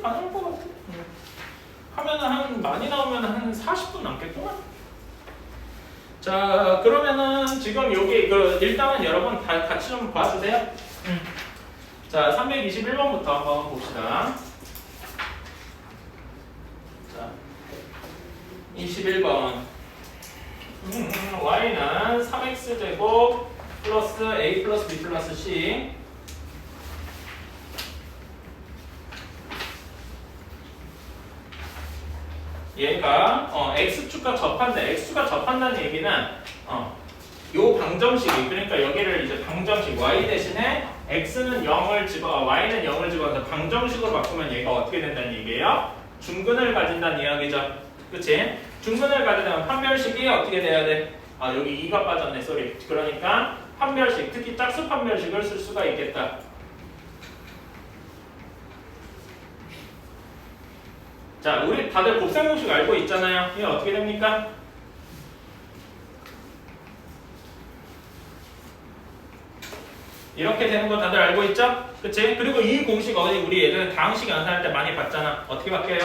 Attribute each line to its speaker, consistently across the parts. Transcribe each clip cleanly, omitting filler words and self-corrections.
Speaker 1: 충분히 가능할 것 같아. 하면은 한 많이 나오면 한 40분 남겠구만. 자, 그러면은 지금 여기 일단은 여러분 다 같이 좀 봐주세요. 자, 321번부터 한번 봅시다. 자, 21번. y는 3x제곱 플러스 a 플러스 b 플러스 c 얘가 x축과 접한다. x축과 접한다는 얘기는 요 방정식이, 그러니까 여기를 이제 방정식 y 대신에 x는 0을 y는 0을 집어넣어서 방정식으로 바꾸면 얘가 어떻게 된다는 얘기예요? 중근을 가진다는 이야기죠. 그치? 중근을 가지려면 판별식이 어떻게 돼야 돼? 여기 2가 빠졌네, 쏘리. 그러니까 판별식, 특히 짝수 판별식을 쓸 수가 있겠다. 자, 우리 다들 곱셈 공식 알고 있잖아요. 이게 어떻게 됩니까? 이렇게 되는 거 다들 알고 있죠? 그치? 그리고 이 공식 어디 우리 예전에 다항식 연산할 때 많이 봤잖아. 어떻게 바뀌어요?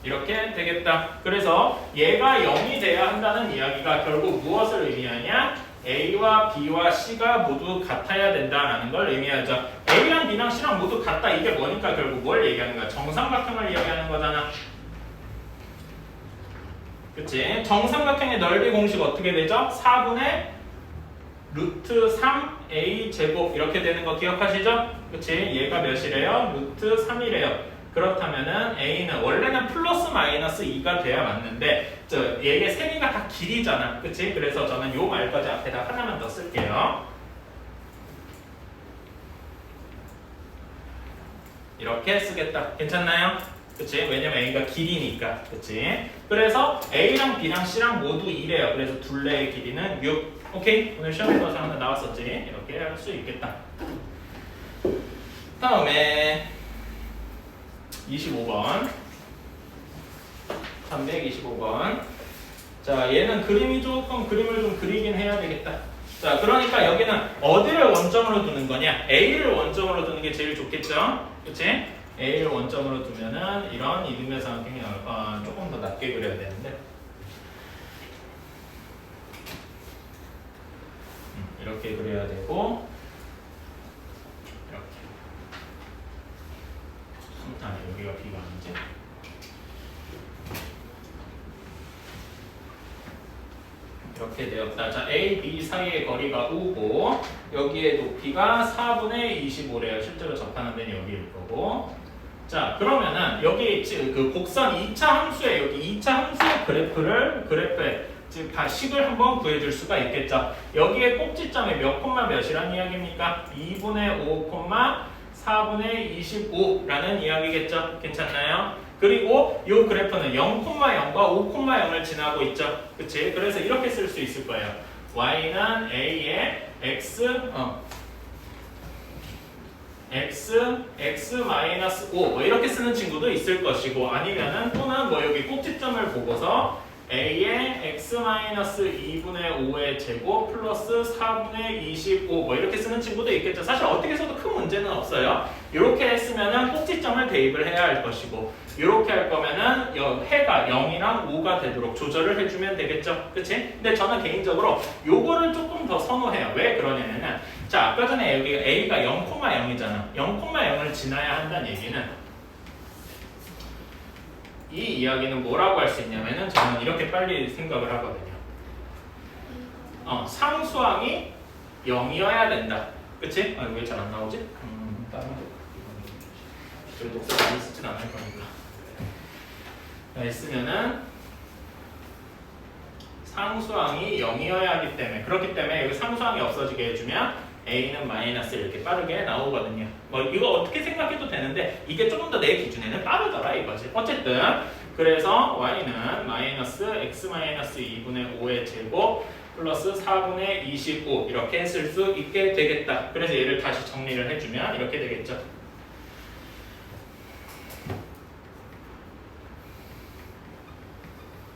Speaker 1: 이렇게 되겠다. 그래서 얘가 0이 돼야 한다는 이야기가 결국 무엇을 의미하냐? A와 B와 C가 모두 같아야 된다라는 걸 의미하죠. A랑 B랑 C랑 모두 같다. 이게 뭐니까 결국 뭘 얘기하는 거야? 정삼각형을 이야기하는 거잖아. 그치? 정삼각형의 넓이 공식 어떻게 되죠? 4분의 루트 3A 제곱 이렇게 되는 거 기억하시죠? 그치? 얘가 몇이래요? 루트 3이래요. 그렇다면은 A는 원래는 플러스 마이너스 2가 돼야 맞는데 얘의 세미가 다 길이잖아. 그치? 그래서 저는 요 말까지 앞에다 하나만 더 쓸게요. 이렇게 쓰겠다. 괜찮나요? 그치? 왜냐면 A가 길이니까. 그치? 그래서 A랑 B랑 C랑 모두 2래요. 그래서 둘레의 길이는 6. 오케이? 오늘 시험에 봐서 하나 나왔었지? 이렇게 할 수 있겠다. 다음에 25번 325번. 자, 얘는 그림을 좀 그리긴 해야 되겠다. 자, 그러니까 여기는 어디를 원점으로 두는 거냐? A를 원점으로 두는 게 제일 좋겠죠? 그치? A를 원점으로 두면은 이런 이등변 삼각형이 조금 더 낮게 그려야 되는데 이렇게 그려야 되고 여기가 B가 아니지? 이렇게 되었다. 자, A, B 사이의 거리가 5고 여기에 높이가 4분의 25래요. 실제로 접하는 데는 여기일 거고. 자, 그러면은 여기 그 곡선 2차 함수에 여기 2차 함수의 그래프에 즉 식을 한번 구해줄 수가 있겠죠. 여기에 꼭지점이 몇 콤마 몇이란 이야기입니까? 2분의 5, 4분의 25라는 이야기겠죠. 괜찮나요? 그리고 이 그래프는 0,0과 5,0을 지나고 있죠. 그치? 그래서 이렇게 쓸 수 있을 거예요. y는 a의 x-5 뭐 이렇게 쓰는 친구도 있을 것이고 아니면은 또는 뭐 여기 꼭지점을 보고서 a의 x-2분의 5의 제곱 플러스 4분의 25 뭐 이렇게 쓰는 친구도 있겠죠. 사실 어떻게 써도 큰 문제는 없어요. 이렇게 했으면은 꼭지점을 대입을 해야 할 것이고 이렇게 할 거면은 해가 0이랑 5가 되도록 조절을 해주면 되겠죠. 그치? 근데 저는 개인적으로 요거를 조금 더 선호해요. 왜 그러냐면은 자, 아까 전에 여기가 a가 0,0이잖아. 0,0을 지나야 한다는 얘기는 이 이야기는 뭐라고 할 수 있냐면은 저는 이렇게 빨리 생각을 하거든요. 상수항이 0이어야 된다. 그치? 왜 잘 안 나오지? 다른 거. 저희 독서 많이 쓰진 않을 거니까. 있으면은 상수항이 0이어야 하기 때문에 그렇기 때문에 여기 상수항이 없어지게 해주면 A는 마이너스 이렇게 빠르게 나오거든요. 뭐 이거 어떻게 생각해도 되는데 이게 조금 더 내 기준에는 빠르더라 이거지. 어쨌든 그래서 y는 마이너스 x-2분의 5의 제곱 플러스 4분의 25 이렇게 쓸 수 있게 되겠다. 그래서 얘를 다시 정리를 해주면 이렇게 되겠죠.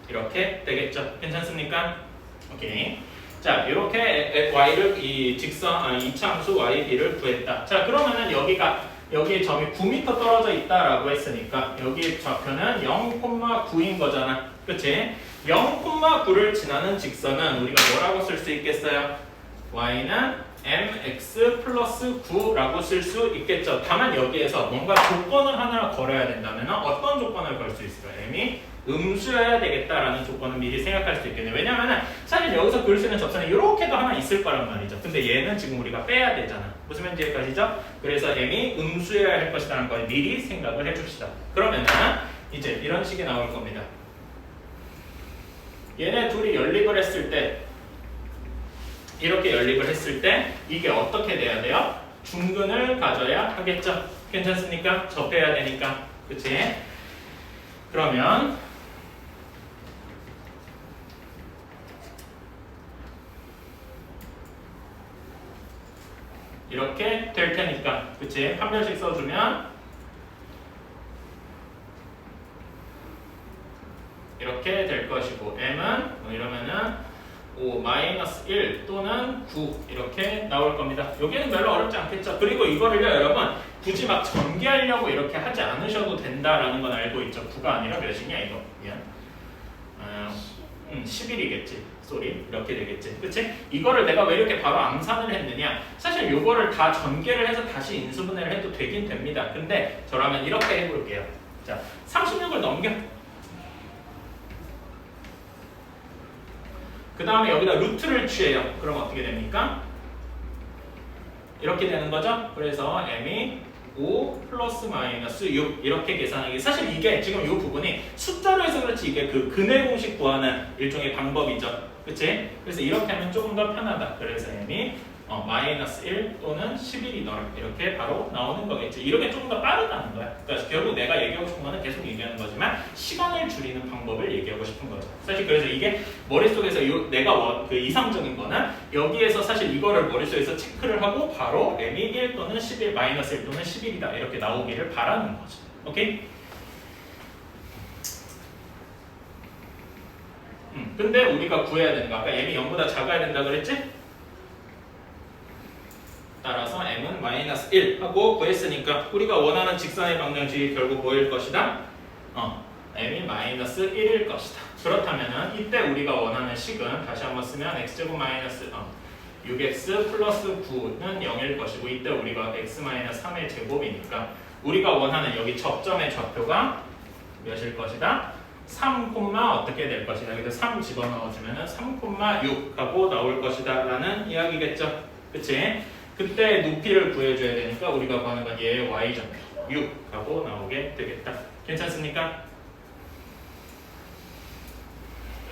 Speaker 1: 이렇게 되겠죠. 괜찮습니까? 오케이. 자, 이렇게 y를 이 직선 이차함수 y,b를 구했다. 자, 그러면은 여기 점이 9m 떨어져 있다라고 했으니까 여기 좌표는 0,9인 거잖아. 그치? 0,9를 지나는 직선은 우리가 뭐라고 쓸 수 있겠어요? y는 mx 플러스 9라고 쓸 수 있겠죠. 다만 여기에서 뭔가 조건을 하나 걸어야 된다면 어떤 조건을 걸 수 있을까요? m이 음수여야 되겠다라는 조건은 미리 생각할 수 있겠네요. 왜냐면은 사실 여기서 그릴 수 있는 접선이 이렇게도 하나 있을 거란 말이죠. 근데 얘는 지금 우리가 빼야 되잖아. 무슨 말인지까지죠? 그래서 m이 음수여야 할 것이라는 걸 미리 생각을 해줍시다. 그러면은 이제 이런 식이 나올 겁니다. 얘네 둘이 연립을 했을 때 이렇게 연립을 했을 때 이게 어떻게 돼야 돼요? 중근을 가져야 하겠죠. 괜찮습니까? 접해야 되니까. 그치? 그러면 이렇게 될 테니까. 그치? 한 별씩 써주면 이렇게 될 것이고 m은 이러면은 5-1 또는 9 이렇게 나올 겁니다. 여기는 별로 어렵지 않겠죠. 그리고 이거를요 여러분 굳이 막 전개하려고 이렇게 하지 않으셔도 된다라는 건 알고 있죠. 9가 아니라 몇이냐 이거. 미안. 11이겠지. 쏘리. 이렇게 되겠지. 그치? 이거를 내가 왜 이렇게 바로 암산을 했느냐. 사실 요거를 다 전개를 해서 다시 인수분해를 해도 되긴 됩니다. 근데 저라면 이렇게 해볼게요. 자, 36을 넘겨. 그 다음에 여기다 루트를 취해요. 그럼 어떻게 됩니까? 이렇게 되는 거죠. 그래서 m이 5 플러스 마이너스 6 이렇게 계산하기. 사실 이게 지금 이 부분이 숫자로 해서 그렇지 이게 그 근해 공식 구하는 일종의 방법이죠. 그치? 그래서 이렇게 하면 조금 더 편하다. 그래서 m이 마이너스 1 또는 11이더라. 이렇게 바로 나오는 거겠지. 이렇게 조금 더 빠르다는 거야. 그러니까 결국 내가 얘기하고 싶은 거는 계속 얘기하는 거지만 시간을 줄이는 방법을 얘기하고 싶은 거죠. 사실 그래서 이게 머릿속에서 내가 그 이상적인 거는 여기에서 사실 이거를 머릿속에서 체크를 하고 바로 m이 1 또는 11, 마이너스 1 또는 11이다. 이렇게 나오기를 바라는 거죠. 오케이? 근데 우리가 구해야 되는 거 아까 m이 0보다 작아야 된다 그랬지? 따라서 m은 마이너스 1 하고 구했으니까 우리가 원하는 직선의 방정식이 결국 뭐일 것이다? m이 마이너스 1일 것이다. 그렇다면은 이때 우리가 원하는 식은 다시 한번 쓰면 x제곱 마이너스 6x 플러스 9는 0일 것이고 이때 우리가 x 마이너스 3의 제곱이니까 우리가 원하는 여기 접점의 좌표가 몇일 것이다? 3, 어떻게 될 것이다. 그래서 3 집어넣어주면은 3,6 하고 나올 것이다 라는 이야기겠죠. 그치? 그때 높이를 구해줘야 되니까 우리가 구하는 건 얘의 y좌표 6 하고 나오게 되겠다. 괜찮습니까?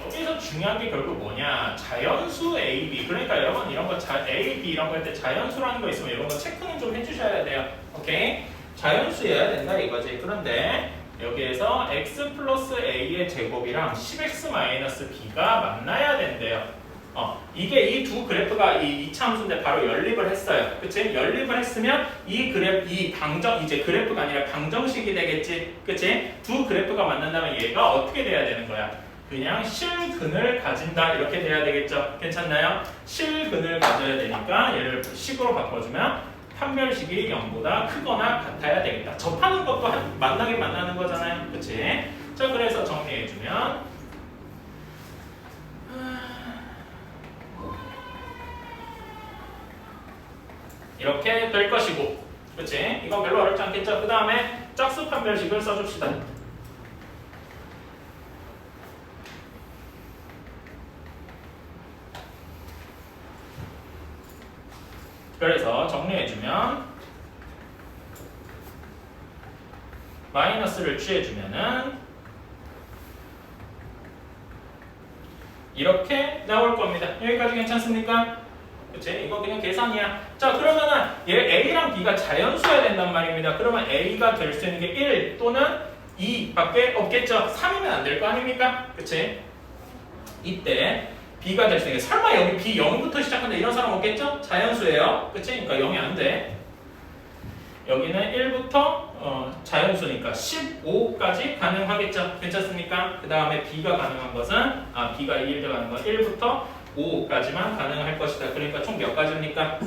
Speaker 1: 여기서 중요한 게 결국 뭐냐? 자연수 A, B. 그러니까 여러분 이런 거 A, B 이런 거 할 때 자연수라는 거 있으면 이런 거 체크는 좀 해주셔야 돼요. 오케이? 자연수여야 된다 이거지. 그런데 여기에서 x 플러스 a의 제곱이랑 10x 마이너스 b가 만나야 된대요. 이게 이 두 그래프가 이 이차함수인데 바로 연립을 했어요. 그치? 연립을 했으면 이 방정, 이제 그래프가 아니라 방정식이 되겠지. 그치? 두 그래프가 만난다면 얘가 어떻게 돼야 되는 거야? 그냥 실근을 가진다. 이렇게 돼야 되겠죠? 괜찮나요? 실근을 가져야 되니까 얘를 식으로 바꿔주면 판별식이 0보다 크거나 같아야 되겠다. 접하는 것도 만나긴 만나는 거잖아요. 그치? 자, 그래서 정리해주면 이렇게 될 것이고, 그치? 이건 별로 어렵지 않겠죠? 그 다음에 짝수 판별식을 써줍시다. 그래서 정리해주면 마이너스를 취해주면은 이렇게 나올 겁니다. 여기까지 괜찮습니까? 그치? 이거 그냥 계산이야. 자, 그러면은 얘 A랑 B가 자연수여야 된단 말입니다. 그러면 A가 될 수 있는 게 1 또는 2밖에 없겠죠? 3이면 안 될 거 아닙니까? 그치? 이때 B가 될 수 있는 게 설마 여기 B 0부터 시작한다 이런 사람 없겠죠? 자연수예요. 그치? 그러니까 0이 안 돼. 여기는 1부터 자연수니까 15까지 가능하겠죠? 괜찮습니까? 그 다음에 B가 가능한 것은 B가 2일 들어가는 건 1부터 5까지만 가능할 것이다. 그러니까 총 몇 가지입니까?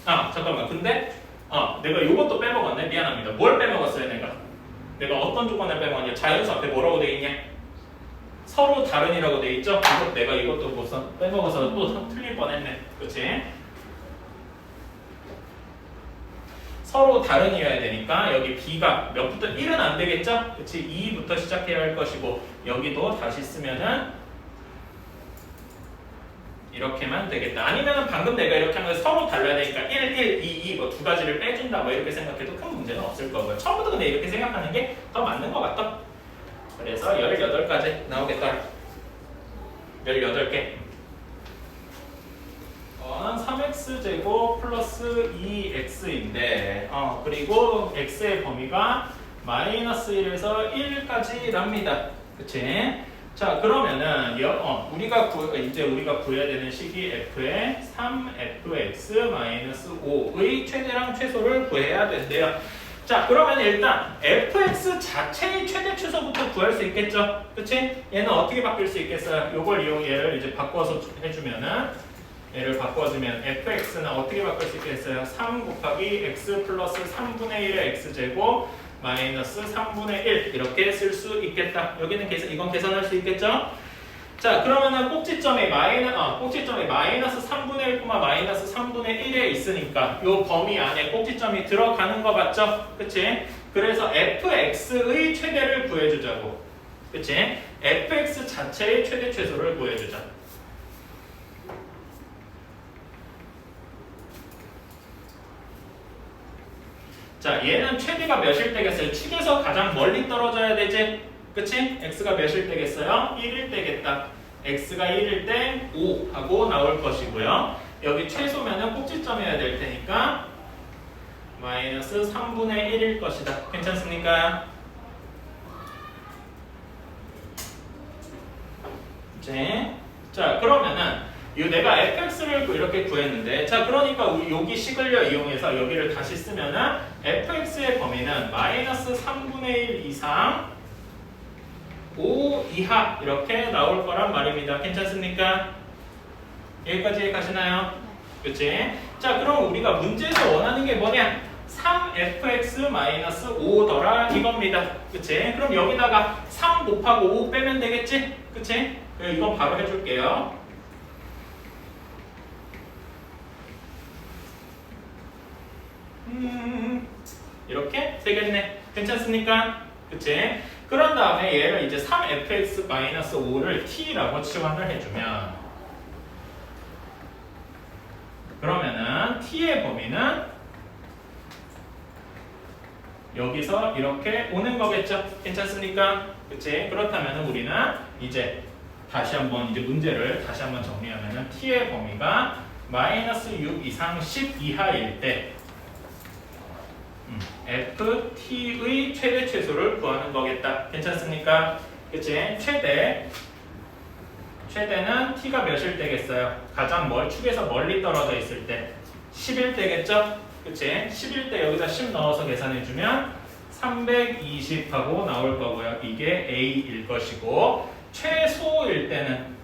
Speaker 1: 아 잠깐만 근데 내가 이것도 빼먹었네. 미안합니다. 뭘 빼먹었어요 내가 어떤 조건을 빼먹었냐. 자연수 앞에 뭐라고 돼 있냐? 서로 다른이라고 돼 있죠? 이것도 못 빼먹어서 또 틀릴 뻔했네. 그치? 서로 다른이어야 되니까 여기 B가 몇부터 1은 안 되겠죠? 그치? 2부터 시작해야 할 것이고 여기도 다시 쓰면은 이렇게만 되겠다. 아니면 방금 내가 이렇게 한 거 서로 달라야 되니까 1, 1, 2, 2 뭐 두 가지를 빼준다 뭐 이렇게 생각해도 큰 문제는 없을 거고요. 처음부터 근데 이렇게 생각하는 게 더 맞는 것 같다. 그래서 18가지 나오겠다. 18개. 3x제곱 플러스 2x인데 그리고 x의 범위가 마이너스 1에서 1까지랍니다. 그치? 자 그러면은 우리가 구해야 되는 식이 f의 3fx-5의 최대랑 최소를 구해야 된대요. 자 그러면 일단 fx 자체의 최대 최소부터 구할 수 있겠죠? 그치? 얘는 어떻게 바뀔 수 있겠어요? 얘를 이제 바꿔서 해주면은 얘를 바꿔주면 fx는 어떻게 바꿀 수 있겠어요? 3 곱하기 x 플러스 3분의 1의 x제곱 마이너스 3분의 1 이렇게 쓸 수 있겠다. 여기는 이건 계산할 수 있겠죠? 자 그러면은 꼭지점이 마이너스 3분의 1, 마이너스 3분의 1에 있으니까 이 범위 안에 꼭지점이 들어가는 거 맞죠? 그치? 그래서 fx의 최대를 구해주자고. 그치? fx 자체의 최대 최소를 구해주자. 자, 얘는 최대가 몇일 때겠어요? 축에서 가장 멀리 떨어져야 되지? 그치? x가 몇일 때겠어요? 1일 때겠다. x가 1일 때 5 하고 나올 것이고요. 여기 최소면은 꼭지점이어야 될 테니까 마이너스 3분의 1일 것이다. 괜찮습니까? 자, 그러면은 내가 fx를 이렇게 구했는데 자 그러니까 여기 식을 이용해서 여기를 다시 쓰면은 fx의 범위는 마이너스 3분의 1 이상 5 이하 이렇게 나올 거란 말입니다. 괜찮습니까? 여기까지 가시나요? 그치? 자 그럼 우리가 문제에서 원하는 게 뭐냐? 3fx-5더라 이겁니다. 그치? 그럼 여기다가 3 곱하고 5 빼면 되겠지? 그치? 이건 바로 해줄게요. 이렇게 되겠네. 괜찮습니까? 그치? 그런 다음에 얘를 이제 3fx-5를 t라고 치환을 해주면 그러면은 t의 범위는 여기서 이렇게 오는 거겠죠? 괜찮습니까? 그치? 그렇다면 우리는 이제 문제를 다시 한번 정리하면은 t의 범위가 마이너스 6 이상 10 이하일 때 ft의 최대 최소를 구하는 거겠다. 괜찮습니까? 그치? 최대는 t가 몇일 때겠어요? 가장 축에서 멀리 떨어져 있을 때 10일 때겠죠? 그치? 10일 때 여기다 10 넣어서 계산해주면 320하고 나올 거고요. 이게 a일 것이고 최소일 때는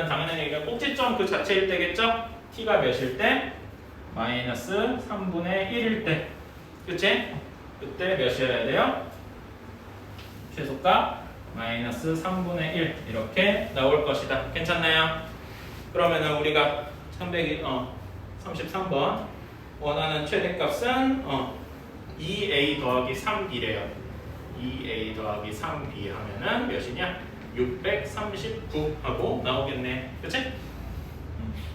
Speaker 1: 당연히 이게 꼭지점 그 자체일 때겠죠? t가 몇일 때? 마이너스 3분의 1일 때 그치? 그때 몇이어야 돼요? 최소값 마이너스 3분의 1 이렇게 나올 것이다. 괜찮나요? 그러면은 우리가 33번 원하는 최대값은 2a 더하기 3b래요. 2a 더하기 3b 하면은 몇이냐? 639 하고 나오겠네. 그치?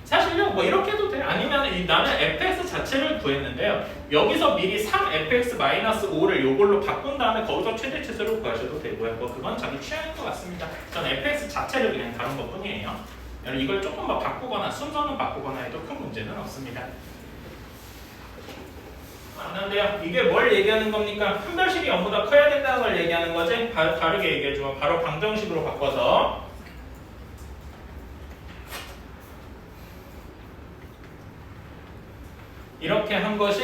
Speaker 1: 사실요 뭐 이렇게 해도 돼. 아니면 나는 fx 자체를 구했는데요. 여기서 미리 3fx-5를 요걸로 바꾼 다음에 거기서 최대 최소를 구하셔도 되고요. 뭐 그건 자기 취향인 것 같습니다. 저는 fx 자체를 그냥 다룬 것 뿐이에요. 이걸 조금만 바꾸거나 순서는 바꾸거나 해도 큰 문제는 없습니다. 맞는데요. 이게 뭘 얘기하는 겁니까? 판별식이 0보다 커야 된다는 걸 얘기하는 거지? 다르게 얘기해주면 바로 방정식으로 바꿔서 이렇게 한 것이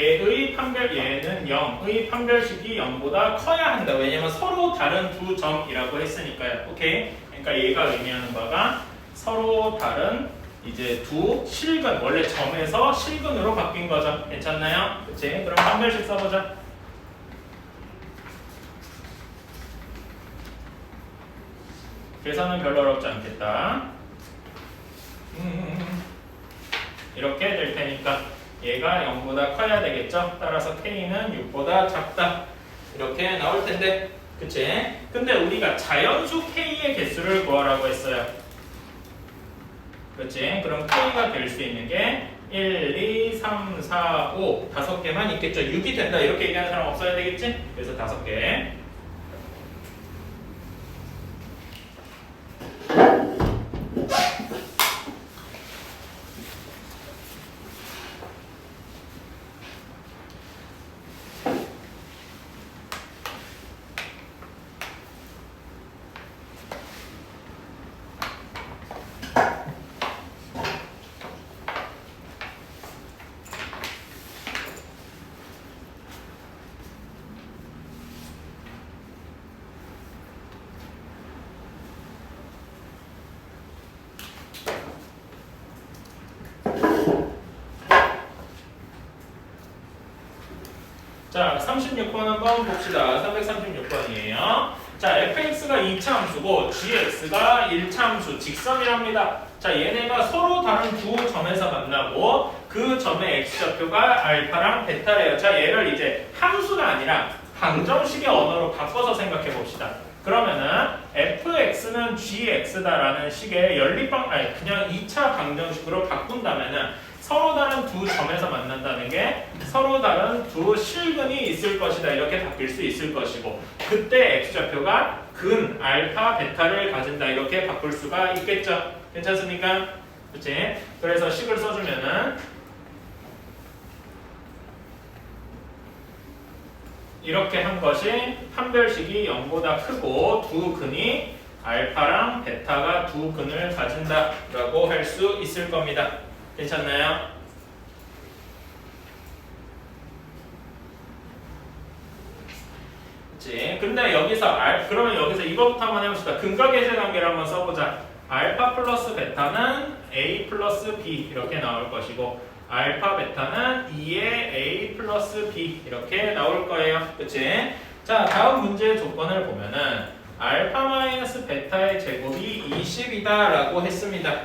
Speaker 1: 얘는 0의 판별식이 0보다 커야 한다. 왜냐면 서로 다른 두 점이라고 했으니까요. 오케이? 그러니까 얘가 의미하는 바가 서로 다른 이제 두 실근, 원래 점에서 실근으로 바뀐 거죠. 괜찮나요? 그치? 그럼 판별식 써보자. 계산은 별로 어렵지 않겠다. 이렇게 될 테니까 얘가 0보다 커야 되겠죠? 따라서 K는 6보다 작다. 이렇게 나올 텐데. 그치? 근데 우리가 자연수 K의 개수를 구하라고 했어요. 그치? 그럼 K가 될 수 있는 게 1, 2, 3, 4, 5 5개만 있겠죠? 6이 된다 이렇게 얘기하는 사람 없어야 되겠지? 그래서 5개. 자, 36번 한번 봅시다. 336번이에요. 자, fx가 2차 함수고 gx가 1차 함수, 직선이랍니다. 자, 얘네가 서로 다른 두 점에서 만나고 그 점의 x좌표가 알파랑 베타래요. 자, 얘를 이제 함수가 아니라 방정식의 언어로 바꿔서 생각해 봅시다. 그러면은 fx는 gx다라는 식의 그냥 2차 방정식으로 바꾼다면은 서로 다른 두 점에서 만난다는 게 서로 다른 두 실근이 있을 것이다 이렇게 바뀔 수 있을 것이고 그때 x좌표가 근, 알파, 베타를 가진다 이렇게 바꿀 수가 있겠죠. 괜찮습니까? 그치? 그래서 식을 써주면은 이렇게 한 것이 판별식이 0보다 크고 두 근이 알파랑 베타가 두 근을 가진다 라고 할 수 있을 겁니다. 괜찮나요? 그치? 근데 그러면 여기서 이거부터 한번 해봅시다. 근각계세 관계를 한번 써보자. 알파 플러스 베타는 A 플러스 B 이렇게 나올 것이고 알파 베타는 2의 A 플러스 B 이렇게 나올 거예요. 그치? 자, 다음 문제의 조건을 보면은 알파 마이너스 베타의 제곱이 20이다 라고 했습니다.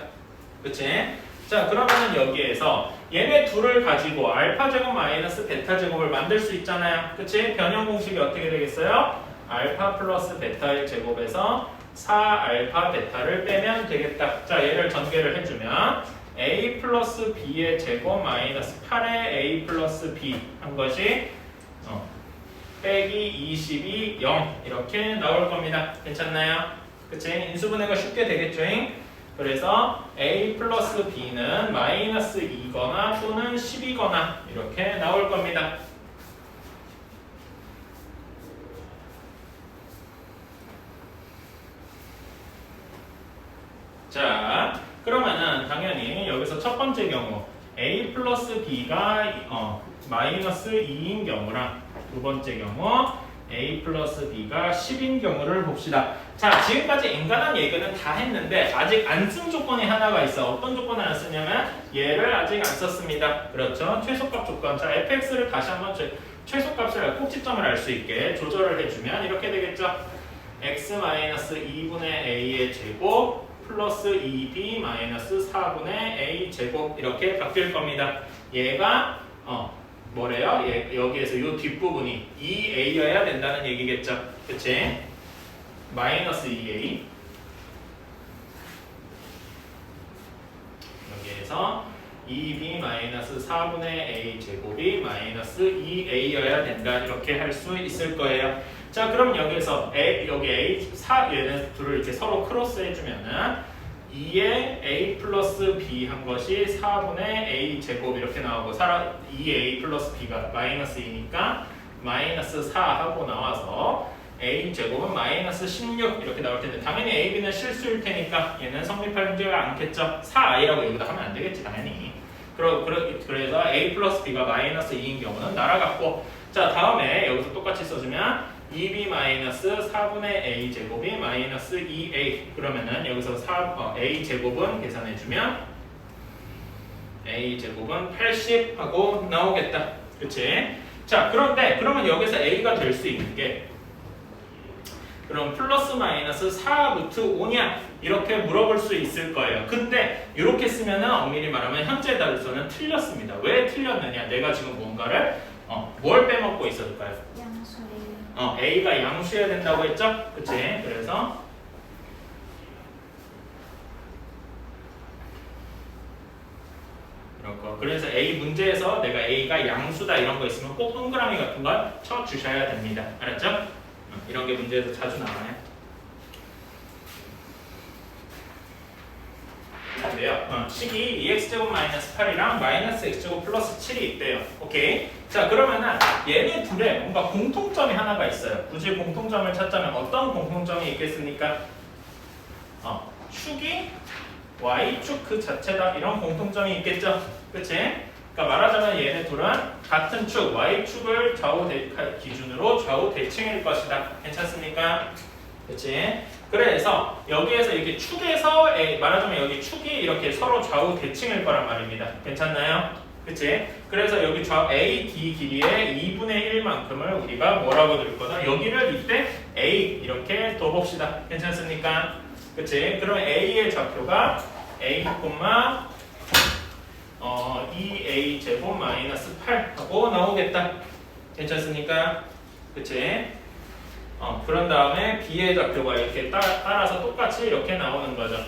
Speaker 1: 그치? 자, 그러면은 여기에서 얘네 둘을 가지고 알파 제곱 마이너스 베타 제곱을 만들 수 있잖아요. 그치? 변형 공식이 어떻게 되겠어요? 알파 플러스 베타의 제곱에서 4알파 베타를 빼면 되겠다. 자, 얘를 전개를 해주면 a 플러스 b의 제곱 마이너스 8의 a 플러스 b 한 것이 빼기 22, 0 이렇게 나올 겁니다. 괜찮나요? 그치? 인수분해가 쉽게 되겠죠? 그래서 a 플러스 b는 마이너스 2거나 또는 10이거나 이렇게 나올 겁니다. 자, 그러면은 당연히 여기서 첫 번째 경우 a 플러스 b가 마이너스 2인 경우랑 두 번째 경우 a 플러스 b가 10인 경우를 봅시다. 자, 지금까지 인간한 얘기는 다 했는데 아직 안 쓴 조건이 하나가 있어. 어떤 조건을 안 쓰냐면 얘를 아직 안 썼습니다. 그렇죠? 최소값 조건. 자, fx를 다시 한번 최소값을 꼭지점을 알 수 있게 조절을 해주면 이렇게 되겠죠. x-2분의 a의 제곱 플러스 2b 마이너스 4분의 a 제곱 이렇게 바뀔 겁니다. 얘가 뭐래요? 여기에서 이 뒷부분이 2a여야 된다는 얘기겠죠. 그치? 마이너스 2a 여기에서 2b 마이너스 4분의 a 제곱이 마이너스 2a여야 된다 이렇게 할 수 있을 거예요. 자, 그럼 여기에서 여기 얘네 둘을 이렇게 서로 크로스 해주면은 2의 a 플러스 b 한 것이 4분의 a 제곱 이렇게 나오고 2a 플러스 b가 마이너스 2니까 마이너스 4 하고 나와서 a 제곱은 마이너스 16 이렇게 나올 텐데 당연히 a, b는 실수일 테니까 얘는 성립하지가 않겠죠. 4i라고 여기다 하면 안 되겠지 당연히. 그래서 a 플러스 b가 마이너스 2인 경우는 날아갔고 자, 다음에 여기서 똑같이 써주면 2b 마이너스 4분의 a 제곱이 마이너스 2a. 그러면은 여기서 a 제곱은 계산해주면 a 제곱은 80 하고 나오겠다. 그치? 자, 그런데 그러면 여기서 a가 될 수 있는 게 그럼 플러스 마이너스 4 루트 5냐? 이렇게 물어볼 수 있을 거예요. 근데 이렇게 쓰면은 엄밀히 말하면 현재 단수는 틀렸습니다. 왜 틀렸느냐? 내가 지금 뭔가를 뭘 빼먹고 있었을까요?
Speaker 2: 양수래요.
Speaker 1: a가 양수여야 된다고 했죠? 그치? 그래서 이런 거. 그래서 A 문제에서 내가 A가 양수다 이런 거 있으면 꼭 동그라미 같은 걸 쳐 주셔야 됩니다. 알았죠? 이런 게 문제에서 자주 나와요. 근데요, 식이 2x제곱 마이너스 8이랑 마이너스 x제곱 플러스 7이 있대요. 오케이? 자, 그러면은 얘네 둘에 뭔가 공통점이 하나가 있어요. 굳이 공통점을 찾자면 어떤 공통점이 있겠습니까? 축이 y축 그 자체다 이런 공통점이 있겠죠? 그치? 그러니까 말하자면 얘네 둘은 같은 축 y축을 기준으로 좌우 대칭일 것이다. 괜찮습니까? 그치? 그래서 여기에서 이렇게 축에서 말하자면 여기 축이 이렇게 서로 좌우 대칭일 거란 말입니다. 괜찮나요? 그치? 그래서 여기 A, D 길이의 2분의 1만큼을 우리가 뭐라고 들 거다? 여기를 이때 A 이렇게 둬봅시다. 괜찮습니까? 그치? 그럼 A의 좌표가 A, 2A 제곱 마이너스 8 하고 나오겠다. 괜찮습니까? 그치? 그런 다음에 B의 좌표가 이렇게 따라서 똑같이 이렇게 나오는 거죠.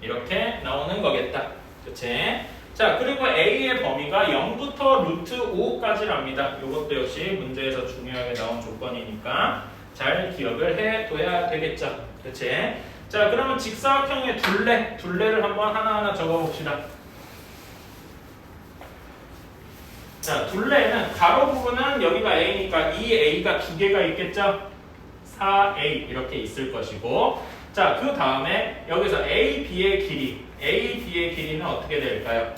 Speaker 1: 이렇게 나오는 거겠다. 그치? 자, 그리고 A의 범위가 0부터 루트 5까지랍니다. 이것도 역시 문제에서 중요하게 나온 조건이니까 잘 기억을 해둬야 되겠죠. 그치? 자, 그러면 직사각형의 둘레를 한번 하나하나 적어봅시다. 자, 둘레는 가로 부분은 여기가 A니까 이 A가 두 개가 있겠죠? 4A 이렇게 있을 것이고, 자, 그 다음에 여기서 AB의 길이는 어떻게 될까요?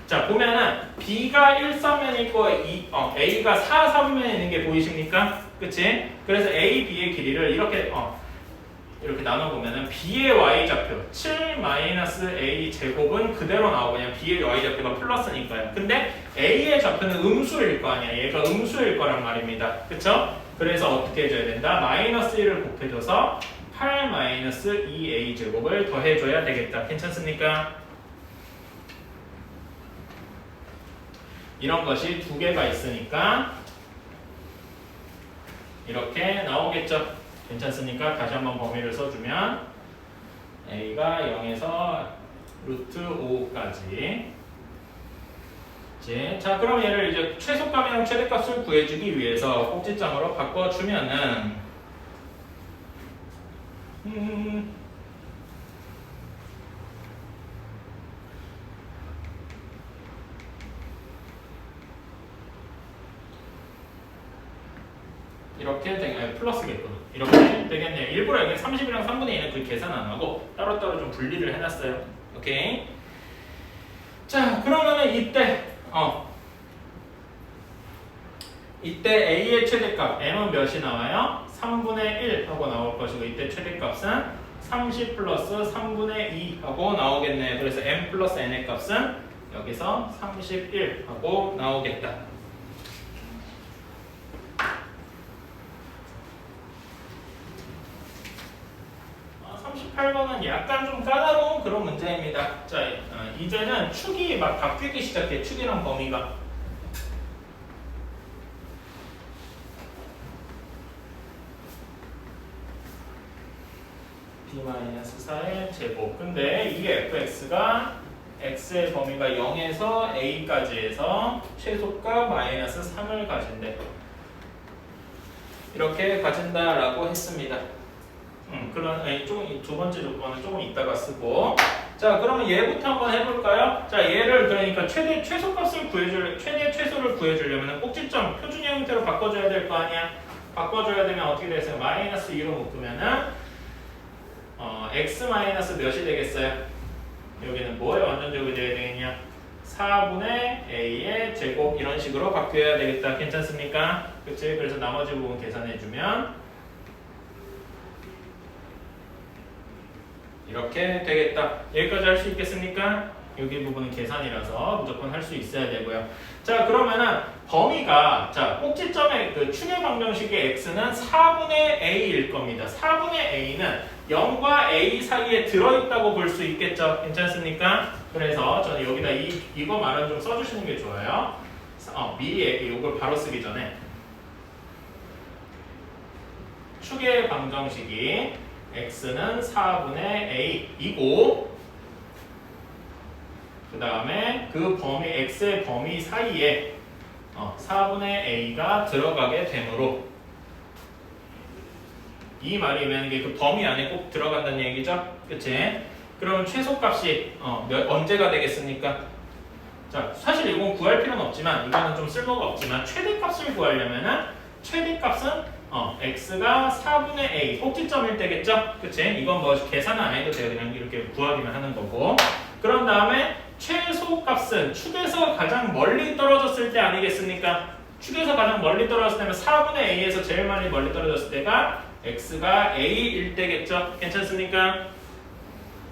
Speaker 1: 자, 보면은 B가 1사면에 있고 A가 4사면에 있는 게 보이십니까? 그치? 그래서 A, B의 길이를 이렇게 나눠보면은 B의 Y좌표 7-A 제곱은 그대로 나오고 그냥 B의 Y좌표가 플러스니까요. 근데 A의 좌표는 음수일 거 아니야. 얘가 음수일 거란 말입니다. 그쵸? 그래서 어떻게 해줘야 된다? 마이너스 1을 곱해줘서 8-2A 제곱을 더해줘야 되겠다. 괜찮습니까? 이런 것이 두 개가 있으니까 이렇게 나오겠죠. 괜찮습니까? 다시 한번 범위를 써주면 A가 0에서 루트 5까지. 자, 그럼 얘를 이제 최소값이랑 최대값을 구해주기 위해서 꼭지점으로 바꿔주면은 이렇게 플러스겠거든. 이렇게 되겠네요. 일부러 여기 30이랑 3분의 1은 그 계산 안 하고 따로따로 좀 분리를 해놨어요. 오케이. 자, 그러면은 이때 A의 최대값 M은 몇이 나와요? 3분의 1 하고 나올 것이고 이때 최대값은 30 플러스 3분의 2 하고 나오겠네요. 그래서 M 플러스 N의 값은 여기서 31 하고 나오겠다. 38번은 약간 좀 까다로운 그런 문제입니다. 자, 이제는 축이 막 바뀌기 시작해. 축이랑 범위가. B-4의 제곱. 근데 이 fx가 x의 범위가 0에서 a까지 해서 최소값 마이너스 3을 가진대. 이렇게 가진다라고 했습니다. 조금 두 번째 조건은 조금 이따가 쓰고. 자, 그러면 얘부터 한번 해볼까요? 자, 얘를 그러니까 최소값을 최대 최소를 구해주려면 꼭지점 표준의 형태로 바꿔줘야 될 거 아니야? 바꿔줘야 되면 어떻게 되세요? 마이너스 2로 묶으면은 x 마이너스 몇이 되겠어요? 여기는 뭐에 완전제곱이 되어야 되겠냐? 4분의 a의 제곱 이런 식으로 바뀌어야 되겠다. 괜찮습니까? 그치? 그래서 나머지 부분 계산해주면 이렇게 되겠다. 여기까지 할 수 있겠습니까? 여기 부분은 계산이라서 무조건 할 수 있어야 되고요. 자, 그러면은 범위가 자 꼭지점의 그 축의 방정식의 x는 4분의 a일 겁니다. 4분의 a는 0과 a 사이에 들어있다고 볼 수 있겠죠? 괜찮습니까? 그래서 저는 여기다 이거 말은 좀 써주시는 게 좋아요. 미리 이걸 바로 쓰기 전에 축의 방정식이 x는 4분의 a이고 그 다음에 그 범위 x의 범위 사이에 4분의 a가 들어가게 되므로 이 말이면 이게 그 범위 안에 꼭 들어간다는 얘기죠? 그치? 그러면 최소값이 언제가 되겠습니까? 자, 사실 이건 구할 필요는 없지만 이거는 좀 쓸모가 없지만 최대값을 구하려면은 최대값은 x가 4분의 a 꼭지점일 때겠죠? 그치? 이건 뭐 계산은 안 해도 돼요. 그냥 이렇게 구하기만 하는 거고. 그런 다음에 최소값은 축에서 가장 멀리 떨어졌을 때 아니겠습니까? 축에서 가장 멀리 떨어졌을 때면 4분의 a에서 제일 멀리 떨어졌을 때가 x가 a일 때겠죠? 괜찮습니까?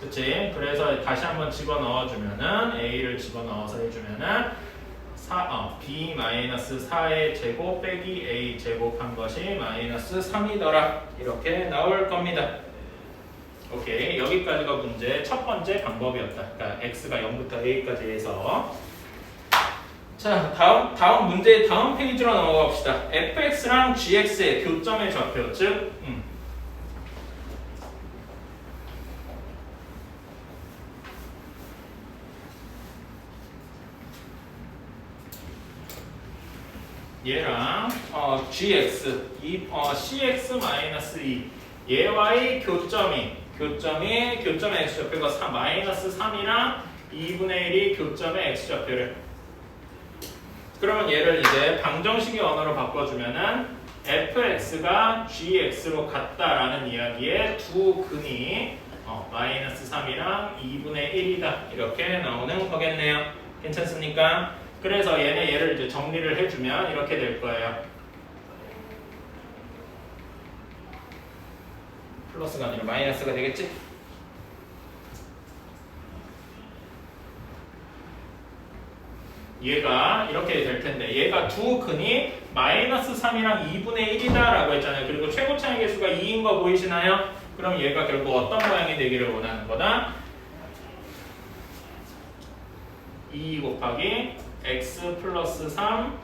Speaker 1: 그치? 그래서 다시 한번 집어넣어주면은 a를 집어넣어서 해주면은 b-4의 제곱 빼기 a 제곱한 것이 마이너스 3이더라. 이렇게 나올 겁니다. 오케이, 여기까지가 문제 첫 번째 방법이었다. 그러니까 x가 0부터 a까지 해서 자, 다음 문제의 다음 페이지로 넘어가 봅시다. fx랑 gx의 교점의 좌표, 즉 얘랑 gx, cx-2 얘와의 교점의 x좌표가 마이너스 3이랑 2분의 1이 교점의 x좌표를 그러면 얘를 이제 방정식의 언어로 바꿔주면은 fx가 gx로 같다라는 이야기에 두 근이 마이너스 3이랑 2분의 1이다 이렇게 나오는 거겠네요. 괜찮습니까? 그래서 얘를 이제 정리를 해주면 이렇게 될 거예요. 플러스가 아니라 마이너스가 되겠지? 얘가 이렇게 될 텐데 얘가 두 근이 마이너스 3이랑 2분의 1이다 라고 했잖아요. 그리고 최고차의 개수가 2인 거 보이시나요? 그럼 얘가 결국 어떤 모양이 되기를 원하는 거다? 2 곱하기 x 플러스 3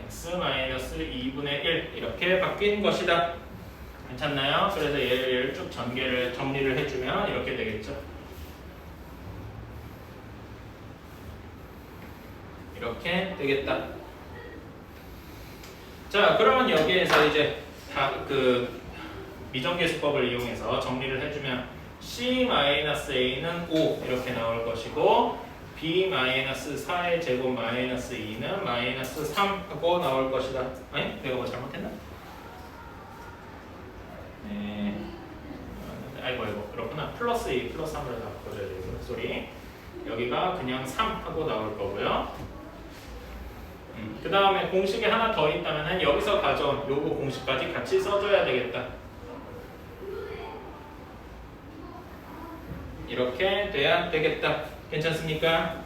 Speaker 1: x 마이너스 2분의 1 이렇게 바뀐 것이다. 괜찮나요? 그래서 얘를 쭉 정리를 해주면 이렇게 되겠죠. 이렇게 되겠다. 자, 그러면 여기에서 이제 그 미정계수법을 이용해서 정리를 해주면 c-a는 5 이렇게 나올 것이고 b-4의 제곱 마이너스 2는 마이너스 3 하고 나올 것이다. 아니? 내가 뭐 잘못했나? 네. 아이고 그렇구나. 플러스 2 플러스 3으로 바꿔줘야 되고 소리. 여기가 그냥 3 하고 나올 거고요. 그 다음에 공식이 하나 더 있다면 여기서 가져온 요거 공식까지 같이 써줘야 되겠다. 이렇게 돼야 되겠다. 괜찮습니까?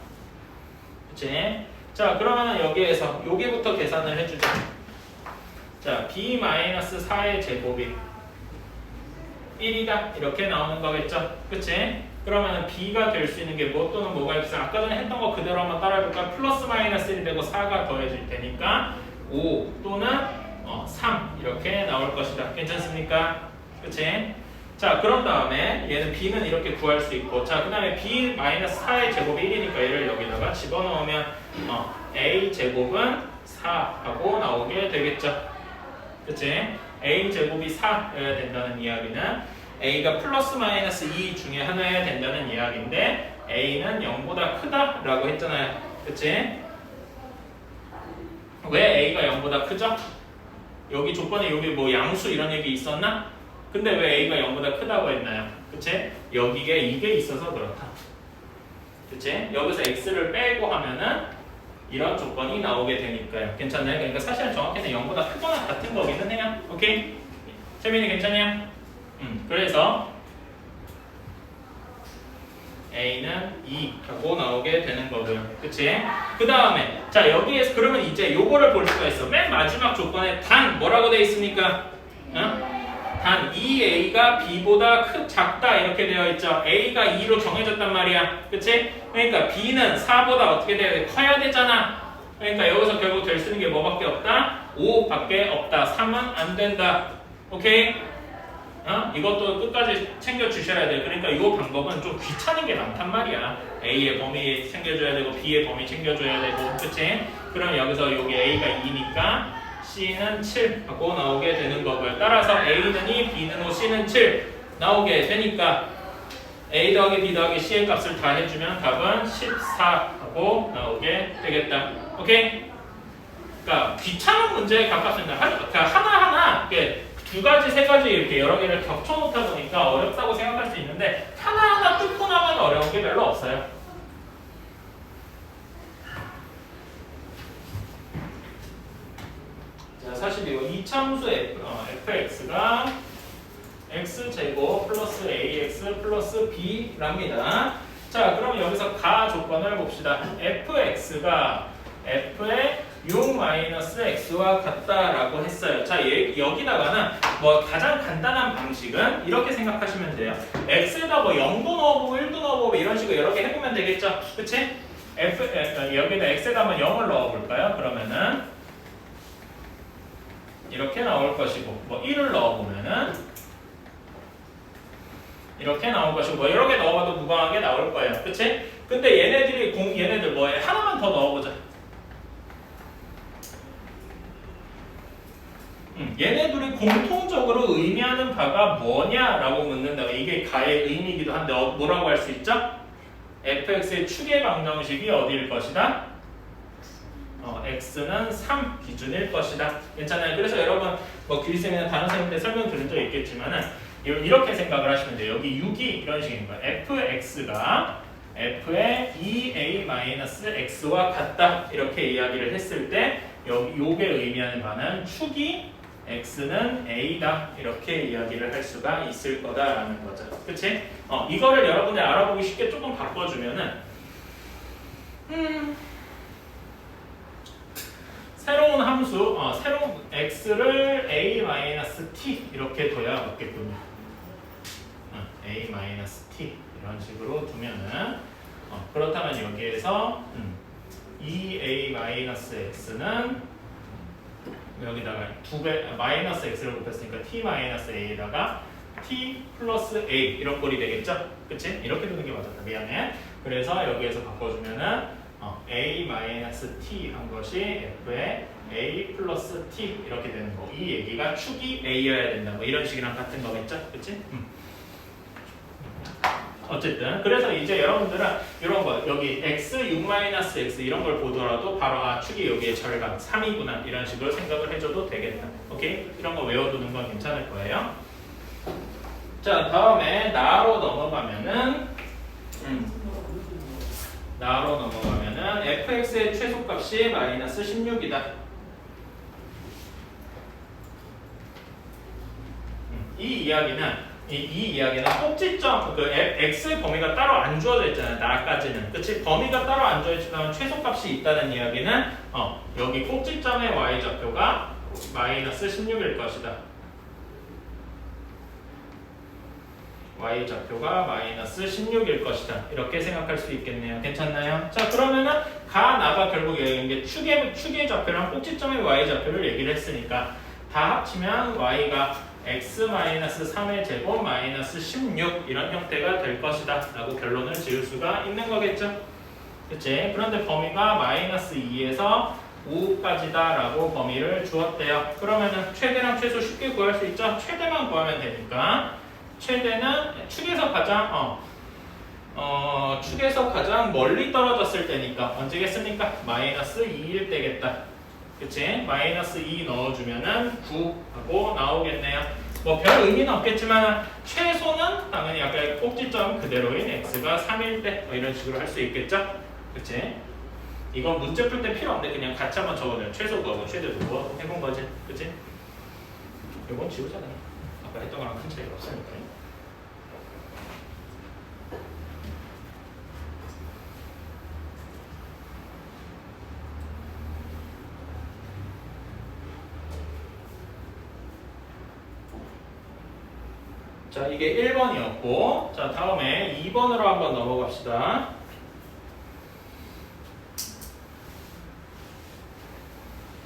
Speaker 1: 그치? 자, 그러면 여기에서 여기부터 계산을 해주자. 자, b-4의 제곱이 1이다. 이렇게 나오는 거겠죠? 그치? 그러면 b가 될 수 있는 게 뭐 또는 뭐가 있어? 아까 전에 했던 거 그대로 한번 따라해볼까? 플러스 마이너스 1이 되고 4가 더해질 테니까 5 또는 3 이렇게 나올 것이다. 괜찮습니까? 그치? 자, 그런 다음에 얘는 b는 이렇게 구할 수 있고 자, 그 다음에 b-4의 제곱이 1이니까 얘를 여기다가 집어넣으면 a 제곱은 4 하고 나오게 되겠죠. 그치? a 제곱이 4여야 된다는 이야기는 a가 플러스 마이너스 2 중에 하나여야 된다는 이야기인데 a는 0보다 크다라고 했잖아요. 그치? 왜 a가 0보다 크죠? 여기 조건에 여기 뭐 양수 이런 얘기 있었나? 근데 왜 a가 0보다 크다고 했나요? 그치? 여기에 이게 있어서 그렇다. 그치? 여기서 x를 빼고 하면은 이런 조건이 나오게 되니까요. 괜찮나요? 그러니까 사실은 정확히는 0보다 크거나 같은 거기는 해요. 오케이? 채민이 괜찮냐? 그래서 A는 2하고 나오게 되는 거고요. 그치? 그 다음에 자 여기에서 그러면 이제 요거를 볼 수가 있어. 맨 마지막 조건에 단 뭐라고 돼 있습니까? 단 2A가 B보다 작다 이렇게 되어 있죠. A가 2로 정해졌단 말이야. 그치? 그러니까 B는 4보다 어떻게 돼야 돼? 커야 되잖아. 그러니까 여기서 결국 될 수 있는 게 뭐밖에 없다? 5밖에 없다. 3은 안 된다. 오케이? 이것도 끝까지 챙겨주셔야 돼요. 그러니까 이 방법은 좀 귀찮은 게 많단 말이야. A의 범위 챙겨줘야 되고 B의 범위 챙겨줘야 되고 그치? 그럼 여기서 여기 A가 2니까 C는 7 하고 나오게 되는 거고요. 따라서 A는 2, B는 5, C는 7 나오게 되니까 A 더하기 B 더하기 C의 값을 다 해주면 답은 14 하고 나오게 되겠다. 오케이? 그러니까 귀찮은 문제에 가깝습니다. 그러니까 하나하나 두 가지, 세 가지 이렇게 여러 개를 겹쳐놓다 보니까 어렵다고 생각할 수 있는데 하나하나 뚫고 나면 어려운 게 별로 없어요. 자, 사실 이거 이참수 fx가 x제곱 플러스 ax 플러스 b랍니다. 자, 그럼 여기서 가 조건을 봅시다. fx가 f의 6-x와 같다라고 했어요. 자, 여기다가는 뭐 가장 간단한 방식은 이렇게 생각하시면 돼요. x에다 뭐 0도 넣어보고 1도 넣어보고 이런 식으로 여러 개 해보면 되겠죠. 그치? 여기다 x에다 한번 0을 넣어볼까요? 그러면은 이렇게 나올 것이고 뭐 1을 넣어보면은 이렇게 나올 것이고 뭐 여러 개 넣어봐도 무방하게 나올 거예요. 그치? 근데 얘네들 뭐에 하나만 더 넣어보자. 얘네들이 공통적으로 의미하는 바가 뭐냐라고 묻는다. 이게 가의 의미이기도 한데 뭐라고 할 수 있죠? fx의 추계 방정식이 어디일 것이다? x는 3 기준일 것이다. 괜찮아요? 그래서 여러분 뭐 길쌤이나 다른 선생님들 설명 드린 적 있겠지만은 이렇게 생각을 하시면 돼요. 여기 6이 이런 식인 거예요. fx가 f의 2a-x와 같다 이렇게 이야기를 했을 때 요게 의미하는 바는 축이 x는 a다 이렇게 이야기를 할 수가 있을 거다라는 거죠. 그치? 이거를 여러분들 알아보기 쉽게 조금 바꿔주면은 새로운 함수 새로운 x를 a-t 이렇게 둬야 맞겠군요. a-t 이런 식으로 두면은 그렇다면 여기에서 2a-x는 여기다가 2배 마이너스 x를 곱했으니까 t-a에다가 t 플러스 a 이런 꼴이 되겠죠? 그치? 이렇게 두는 게 맞았다. 미안해. 그래서 여기에서 바꿔주면은 a-t 한 것이 f의 a 플러스 t 이렇게 되는 거. 이 얘기가 축이 a여야 된다. 뭐 이런 식이랑 같은 거겠죠? 그치? 어쨌든 그래서 이제 여러분들은 이런 거 여기 x 6-x 이런 걸 보더라도 바로 축이 여기에 절감 3이구나 이런 식으로 생각을 해줘도 되겠다. 오케이? 이런 거 외워두는 건 괜찮을 거예요. 자, 다음에 나로 넘어가면은 fx의 최소값이 마이너스 16이다. 이 이야기는 꼭지점 x의 범위가 따로 안 주어져 있잖아요. 나까지는. 그치? 범위가 따로 안 주어져 있지만 최소값이 있다는 이야기는 여기 꼭지점의 y좌표가 마이너스 16일 것이다. y좌표가 마이너스 16일 것이다. 이렇게 생각할 수 있겠네요. 괜찮나요? 자, 그러면은 나가 결국 이게 축의 좌표랑 꼭지점의 y좌표를 얘기를 했으니까 다 합치면 y가 x-3의 제곱 마이너스 16 이런 형태가 될 것이다 라고 결론을 지을 수가 있는 거겠죠. 그치? 그런데 범위가 마이너스 2에서 5까지다 라고 범위를 주었대요. 그러면은 최대랑 최소 쉽게 구할 수 있죠? 최대만 구하면 되니까 최대는 축에서 가장 멀리 떨어졌을 때니까 언제겠습니까? 마이너스 2일 때겠다. 그치? 마이너스 2 넣어주면은 9 하고 나오겠네요. 뭐 별 의미는 없겠지만 최소는 당연히 아까 꼭지점 그대로인 x가 3일 때 뭐 이런 식으로 할 수 있겠죠? 그치? 이건 문제 풀 때 필요 없는데 그냥 같이 한번 적어줘요. 최소 구하고 최대 구하고 해본 거지. 그치? 이건 지우잖아요. 아까 했던 거랑 큰 차이가 없으니까요. 자, 이게 1번이었고, 자, 다음에 2번으로 한번 넘어갑시다.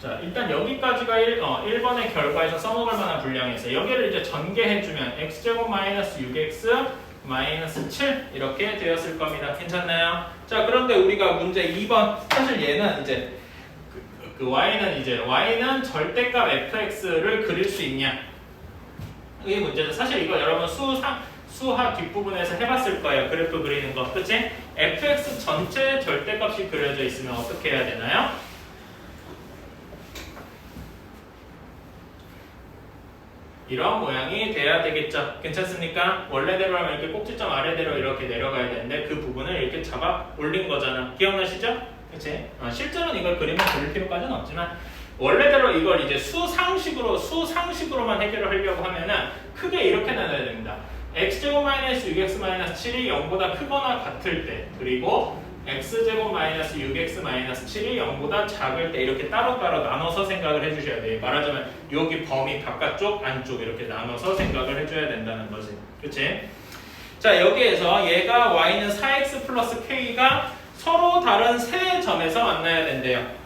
Speaker 1: 자, 일단 여기까지가 1번의 결과에서 써먹을 만한 분량이 있어요. 여기를 이제 전개해주면 x제곱 마이너스 6x 마이너스 7 이렇게 되었을 겁니다. 괜찮나요? 자, 그런데 우리가 문제 2번, 사실 얘는 이제 y는 절대값 fx를 그릴 수 있냐? 이게 문제죠. 사실 이거 여러분 수학 뒷부분에서 해봤을 거예요. 그래프 그리는 거. 그치? fx 전체 절대값이 그려져 있으면 어떻게 해야 되나요? 이런 모양이 돼야 되겠죠. 괜찮습니까? 원래대로 하면 이렇게 꼭지점 아래대로 이렇게 내려가야 되는데 그 부분을 이렇게 잡아 올린 거잖아. 기억나시죠? 그치? 실제로는 이걸 그리면 그릴 필요까지는 없지만 원래대로 이걸 이제 수상식으로만 해결을 하려고 하면은 크게 이렇게 나눠야 됩니다. x제곱 마이너스 6x 마이너스 7이 0보다 크거나 같을 때, 그리고 x제곱 마이너스 6x 마이너스 7이 0보다 작을 때 이렇게 따로따로 나눠서 생각을 해주셔야 돼요. 말하자면 여기 범위 바깥쪽 안쪽 이렇게 나눠서 생각을 해줘야 된다는 거지. 그치? 자, 여기에서 얘가 y는 4x 플러스 k가 서로 다른 세 점에서 만나야 된대요.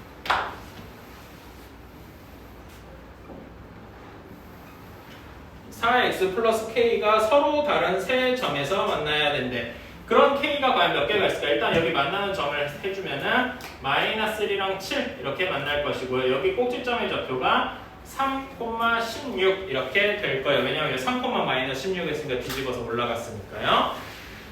Speaker 1: 4x 플러스 k가 서로 다른 세 점에서 만나야 된대. 그런 k가 과연 몇 개가 있을까? 일단 여기 만나는 점을 해주면은 마이너스 1이랑 7 이렇게 만날 것이고요. 여기 꼭지점의 좌표가 3,16 이렇게 될 거예요. 왜냐하면 3, 마이너스 16 했으니까 뒤집어서 올라갔으니까요.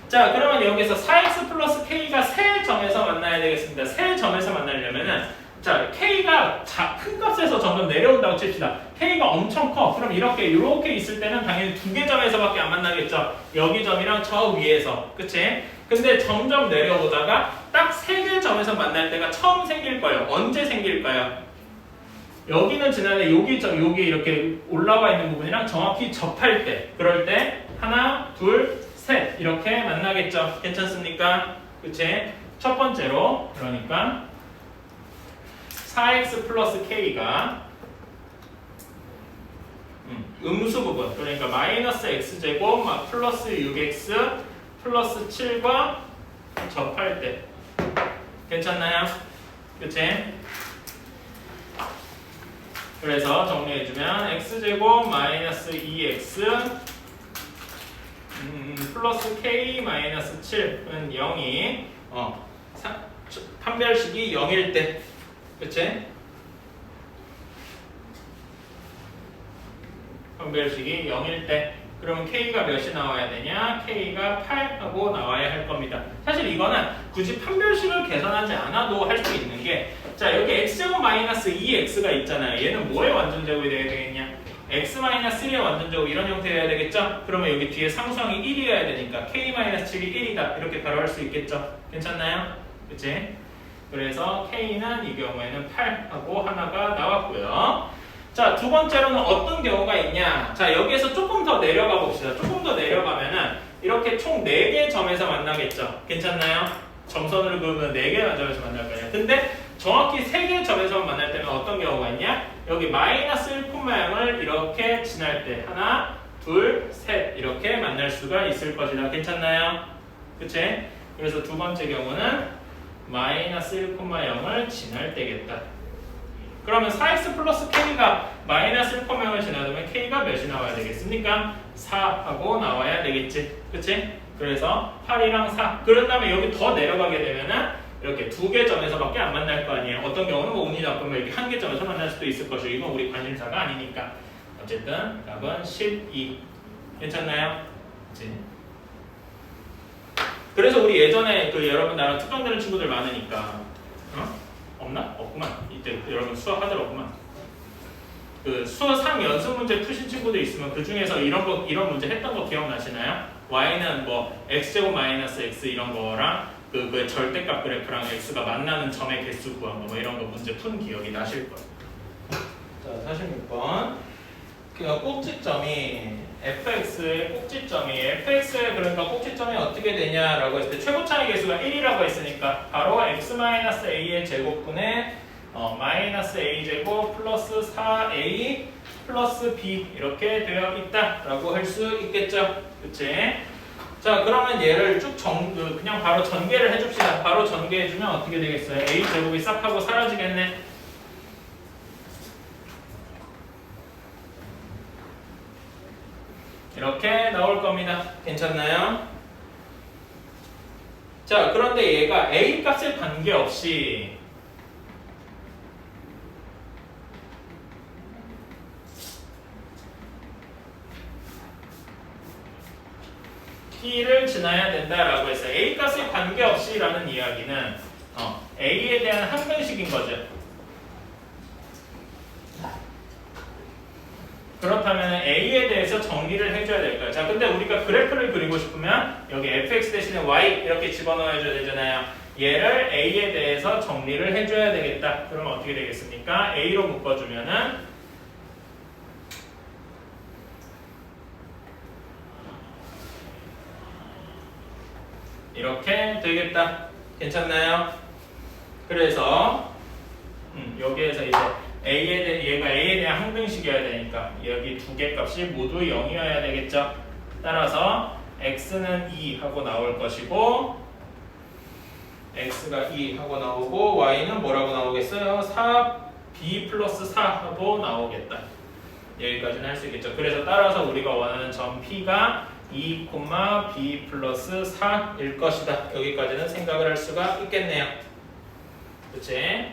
Speaker 1: 자, 그러면 여기서 4x 플러스 k가 세 점에서 만나야 되겠습니다. 세 점에서 만나려면은 자, k가 큰 값에서 점점 내려온다고 칩시다. k가 엄청 커. 그럼 이렇게 있을 때는 당연히 두 개 점에서밖에 안 만나겠죠. 여기 점이랑 저 위에서. 그치? 근데 점점 내려오다가 딱 세 개 점에서 만날 때가 처음 생길 거예요. 언제 생길까요? 여기는 지나는데 여기 이렇게 올라와 있는 부분이랑 정확히 접할 때. 그럴 때 하나, 둘, 셋 이렇게 만나겠죠. 괜찮습니까? 그치? 첫 번째로 그러니까 4x 플러스 k가 음수 부분, 그러니까 마이너스 x제곱 플러스 6x 플러스 7과 접할 때 괜찮나요? 그치? 그래서 정리해주면 x제곱 마이너스 2x 플러스 k 마이너스 7은 0이 판별식이 0일 때, 그치? 판별식이 0일 때 그러면 k가 몇이 나와야 되냐? k가 8하고 나와야 할 겁니다. 사실 이거는 굳이 판별식을 계산하지 않아도 할 수 있는 게, 자, 여기 x제곱 마이너스 2x가 있잖아요. 얘는 뭐의 완전제곱이 되어야 되겠냐? x 마이너스 1의 완전제곱 이런 형태여야 되겠죠? 그러면 여기 뒤에 상수항이 1이어야 되니까 k 마이너스 7이 1이다 이렇게 바로 할 수 있겠죠? 괜찮나요? 그치? 그래서 k는 이 경우에는 8하고 하나가 나왔고요. 자, 두 번째로는 어떤 경우가 있냐? 자, 여기에서 조금 더 내려가 봅시다. 조금 더 내려가면은 이렇게 총 4개 점에서 만나겠죠? 괜찮나요? 점선으로 그으면 4개 점에서 만날 거예요. 근데 정확히 3개 점에서 만날 때는 어떤 경우가 있냐? 여기 마이너스 1,0을 이렇게 지날 때 하나, 둘, 셋 이렇게 만날 수가 있을 것이다. 괜찮나요? 그치? 그래서 두 번째 경우는 마이너스 1,0을 지날 때겠다. 그러면 4x 플러스 k가 마이너스 1,0을 지나면 k가 몇이 나와야 되겠습니까? 4하고 나와야 되겠지. 그치? 그래서 8이랑 4. 그런 다음에 여기 더 내려가게 되면은 이렇게 2개 점에서밖에 안 만날 거 아니에요. 어떤 경우는 뭐 운이 나쁘면 이렇게 1개 점에서 만날 수도 있을 것이고, 이건 우리 관심사가 아니니까. 어쨌든 답은 12. 괜찮나요? 그치? 그래서 우리 예전에 여러분 나랑 특강되는 친구들 많으니까 없나? 없구만. 이때 여러분 수학 하들 없구만. 그 수3 연습 문제 푸신 친구도 있으면 그 중에서 이런 문제 했던 거 기억나시나요? y는 뭐 x제곱 마이너스 x 이런 거랑 그 절대값 그래프랑 x가 만나는 점의 개수 구한 거 뭐 이런 거 문제 푼 기억이 나실 거예요. 자, 46번. 그 꼭지점이 fx의 그러니까 꼭지점이 어떻게 되냐라고 했을 때 최고차의 개수가 1이라고 했으니까 바로 x-a의 제곱분의 마이너스 a 제곱 플러스 4a 플러스 b 이렇게 되어 있다라고 할 수 있겠죠. 그치? 자, 그러면 얘를 쭉 그냥 바로 전개를 해줍시다. 바로 전개해주면 어떻게 되겠어요? a 제곱이 싹 하고 사라지겠네. 이렇게 나올 겁니다. 괜찮나요? 자, 그런데 얘가 a 값에 관계없이 P를 지나야 된다라고 했어요. A 값에 관계없이라는 이야기는 A에 대한 항등식인 거죠. 그렇다면 A에 대해서 정리를 해줘야 될 거예요. 자, 근데 우리가 그래프를 그리고 싶으면 여기 fx 대신에 y 이렇게 집어넣어줘야 되잖아요. 얘를 A에 대해서 정리를 해줘야 되겠다. 그러면 어떻게 되겠습니까? A로 묶어주면은 이렇게 되겠다. 괜찮나요? 그래서 여기에서 이제 얘가 A에 대한 항등식이어야 되니까 여기 두 개 값이 모두 0이어야 되겠죠. 따라서 x는 2 하고 나올 것이고 x가 2 하고 나오고 y는 뭐라고 나오겠어요? 4b 플러스 4 하고 나오겠다. 여기까지는 할 수 있겠죠. 그래서 따라서 우리가 원하는 점 P가 2, b 플러스 4일 것이다. 여기까지는 생각을 할 수가 있겠네요. 그치?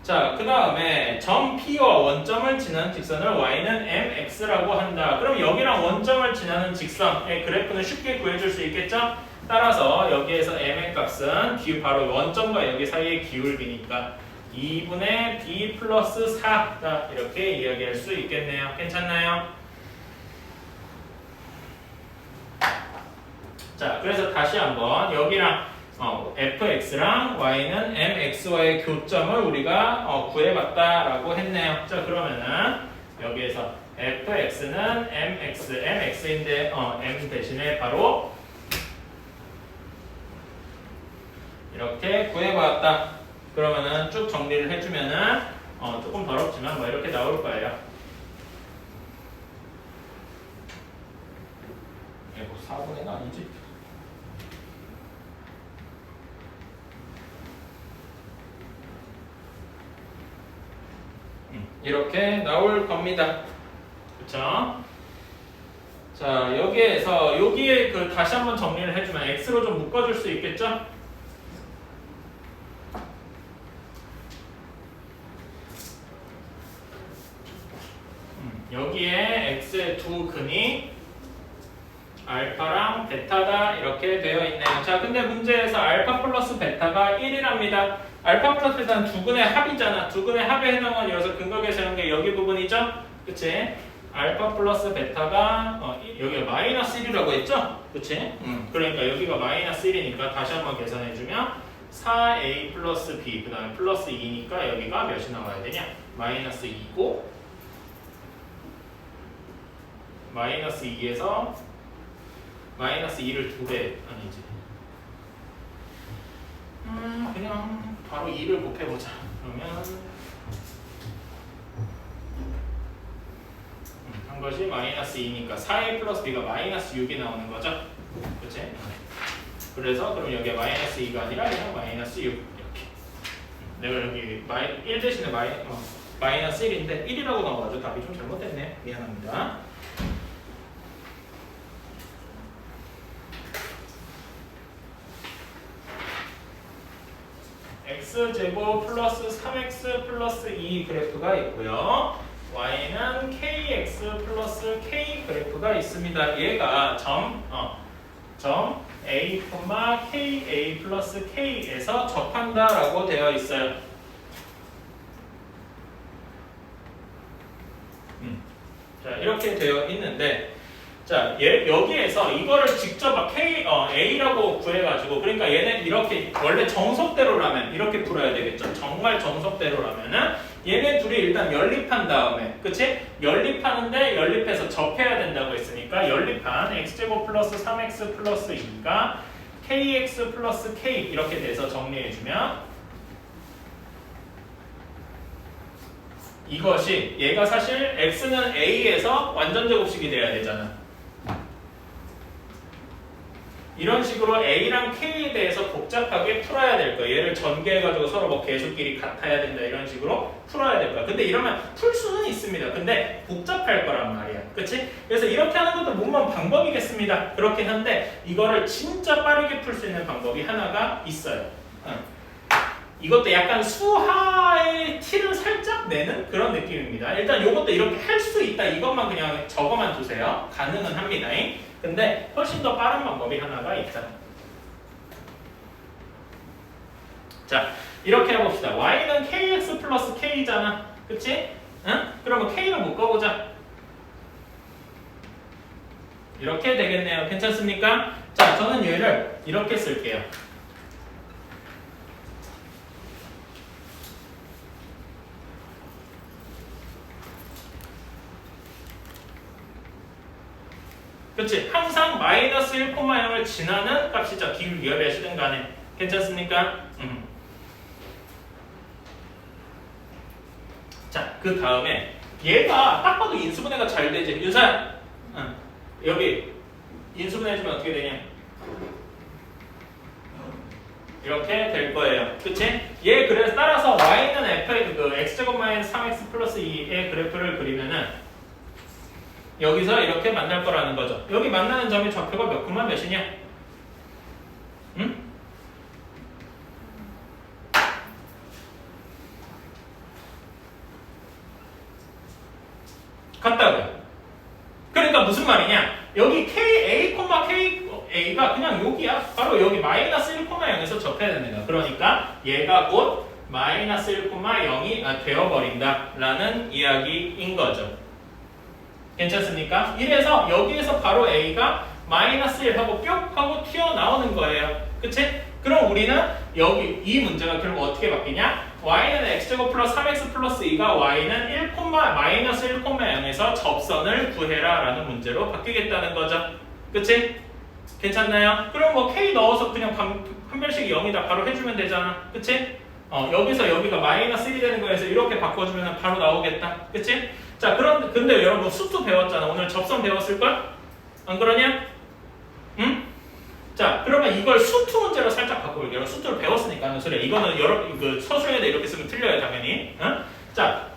Speaker 1: 자, 그 다음에 점 P와 원점을 지나는 직선을 y는 mx라고 한다. 그럼 여기랑 원점을 지나는 직선의 그래프는 쉽게 구해줄 수 있겠죠? 따라서 여기에서 m의 값은 바로 원점과 여기 사이의 기울기니까 2분의 b 플러스 4다. 이렇게 이야기할 수 있겠네요. 괜찮나요? 자, 그래서 다시 한번 여기랑 fx랑 y는 mx와의 교점을 우리가 구해봤다라고 했네요. 자, 그러면은 여기에서 fx는 mx인데 m 대신에 바로 이렇게 구해봤다. 그러면은 쭉 정리를 해주면은 조금 더럽지만 뭐 이렇게 나올 거예요. 4분의가 아니지. 이렇게 나올 겁니다. 그쵸? 자, 여기에 다시 한번 정리를 해주면 x로 좀 묶어줄 수 있겠죠? 여기에 x의 두 근이 알파랑 베타다 이렇게 되어 있네요. 자, 근데 문제에서 알파 플러스 베타가 1이랍니다. 알파 플러스 베타는 두 근의 합이잖아. 두 근의 합에 해당하는 이어서 근각에서 이런 게 여기 부분이죠? 그치? 알파 플러스 베타가 여기가 마이너스 1이라고 했죠? 그치? 그러니까 여기가 마이너스 1이니까 다시 한번 계산해주면 4a 플러스 b 그 다음에 플러스 2니까 여기가 몇이 나와야 되냐? 마이너스 2고 마이너스 2에서 마이너스 2를 2배 아니지. 그냥 바로 2를 곱해보자. 그러면 한 것이 마이너스 2니까 4a 플러스 b가 마이너스 6이 나오는 거죠. 그치? 그래서 그럼 여기가 마이너스 2가 아니라 그냥 마이너스 6 이렇게. 내가 여기 1 대신에 마이너스 1인데 1이라고 나와가지고 답이 좀 잘못됐네. 미안합니다. x제곱 플러스 3x 플러스 2 그래프가 있고요. y는 kx 플러스 k 그래프가 있습니다. 얘가 점 a, ka 플러스 k에서 접한다라고 되어 있어요. 자, 이렇게 되어 있는데, 자, 여기에서 이거를 직접 막 A라고 구해가지고, 그러니까 얘네 이렇게, 원래 정석대로라면 이렇게 풀어야 되겠죠. 정말 정석대로라면은, 얘네 둘이 일단 연립한 다음에, 그치? 연립하는데, 연립해서 접해야 된다고 했으니까, 연립한 x제곱 플러스 3x 플러스 2가 kx 플러스 k 이렇게 돼서 정리해주면, 이것이 얘가 사실 x는 a에서 완전 제곱식이 돼야 되잖아. 이런 식으로 a랑 k에 대해서 복잡하게 풀어야 될 거야. 얘를 전개해가지고 서로 뭐 계수끼리 같아야 된다 이런 식으로 풀어야 될 거야. 근데 이러면 풀 수는 있습니다. 근데 복잡할 거란 말이야. 그치? 그래서 이렇게 하는 것도 물론 방법이겠습니다. 그렇긴 한데 이거를 진짜 빠르게 풀 수 있는 방법이 하나가 있어요. 이것도 약간 수하의 티를 살짝 내는 그런 느낌입니다. 일단 이것도 이렇게 할 수 있다. 이것만 그냥 적어만 두세요. 가능은 합니다. 근데 훨씬 더 빠른 방법이 하나가 있다. 자, 이렇게 해봅시다. y는 kx 플러스 k잖아. 그치? 응? 그러면 k를 묶어보자. 이렇게 되겠네요. 괜찮습니까? 자, 저는 얘를 이렇게 쓸게요. 그렇지? 항상 마이너스 1,0을 지나는 값이죠. 기울기가 몇이든 간에. 괜찮습니까? 자, 그 다음에 얘가 딱 봐도 인수분해가 잘 되지. 윤사, 여기 인수분해해주면 어떻게 되냐? 이렇게 될 거예요. 그치? 얘 그래서 따라서 y는 f의 x제곱 마이너스 3x 플러스 2의 그래프를 그리면은 여기서 이렇게 만날 거라는 거죠. 여기 만나는 점의 좌표가 몇 콤마 몇이냐? 응? 같다고요. 그러니까 무슨 말이냐? 여기 k, A가 그냥 여기야. 바로 여기 마이너스 1,0에서 접해야 되는 거야. 그러니까 얘가 곧 마이너스 1,0이 되어버린다라는 이야기인 거죠. 괜찮습니까? 이래서 여기에서 바로 A가 마이너스 1 하고 뿅 하고 튀어나오는 거예요. 그치? 그럼 우리는 여기 이 문제가 결국 어떻게 바뀌냐? y는 x제곱 플러스 3x 플러스 2가 y는 1, 마이너스 1,0에서 접선을 구해라 라는 문제로 바뀌겠다는 거죠. 그치? 괜찮나요? 그럼 뭐 k 넣어서 그냥 판별식이 0이다 바로 해주면 되잖아. 그치? 여기서 여기가 마이너스 1이 되는 거에서 이렇게 바꿔주면 바로 나오겠다. 그치? 자, 근데 여러분 수투 배웠잖아. 오늘 접선 배웠을걸? 안 그러냐? 응? 자, 그러면 이걸 수투 문제로 살짝 바꿔볼게요. 수투를 배웠으니까 하는 소리야. 이거는 서술에다 이렇게 쓰면 틀려요, 당연히. 응? 자,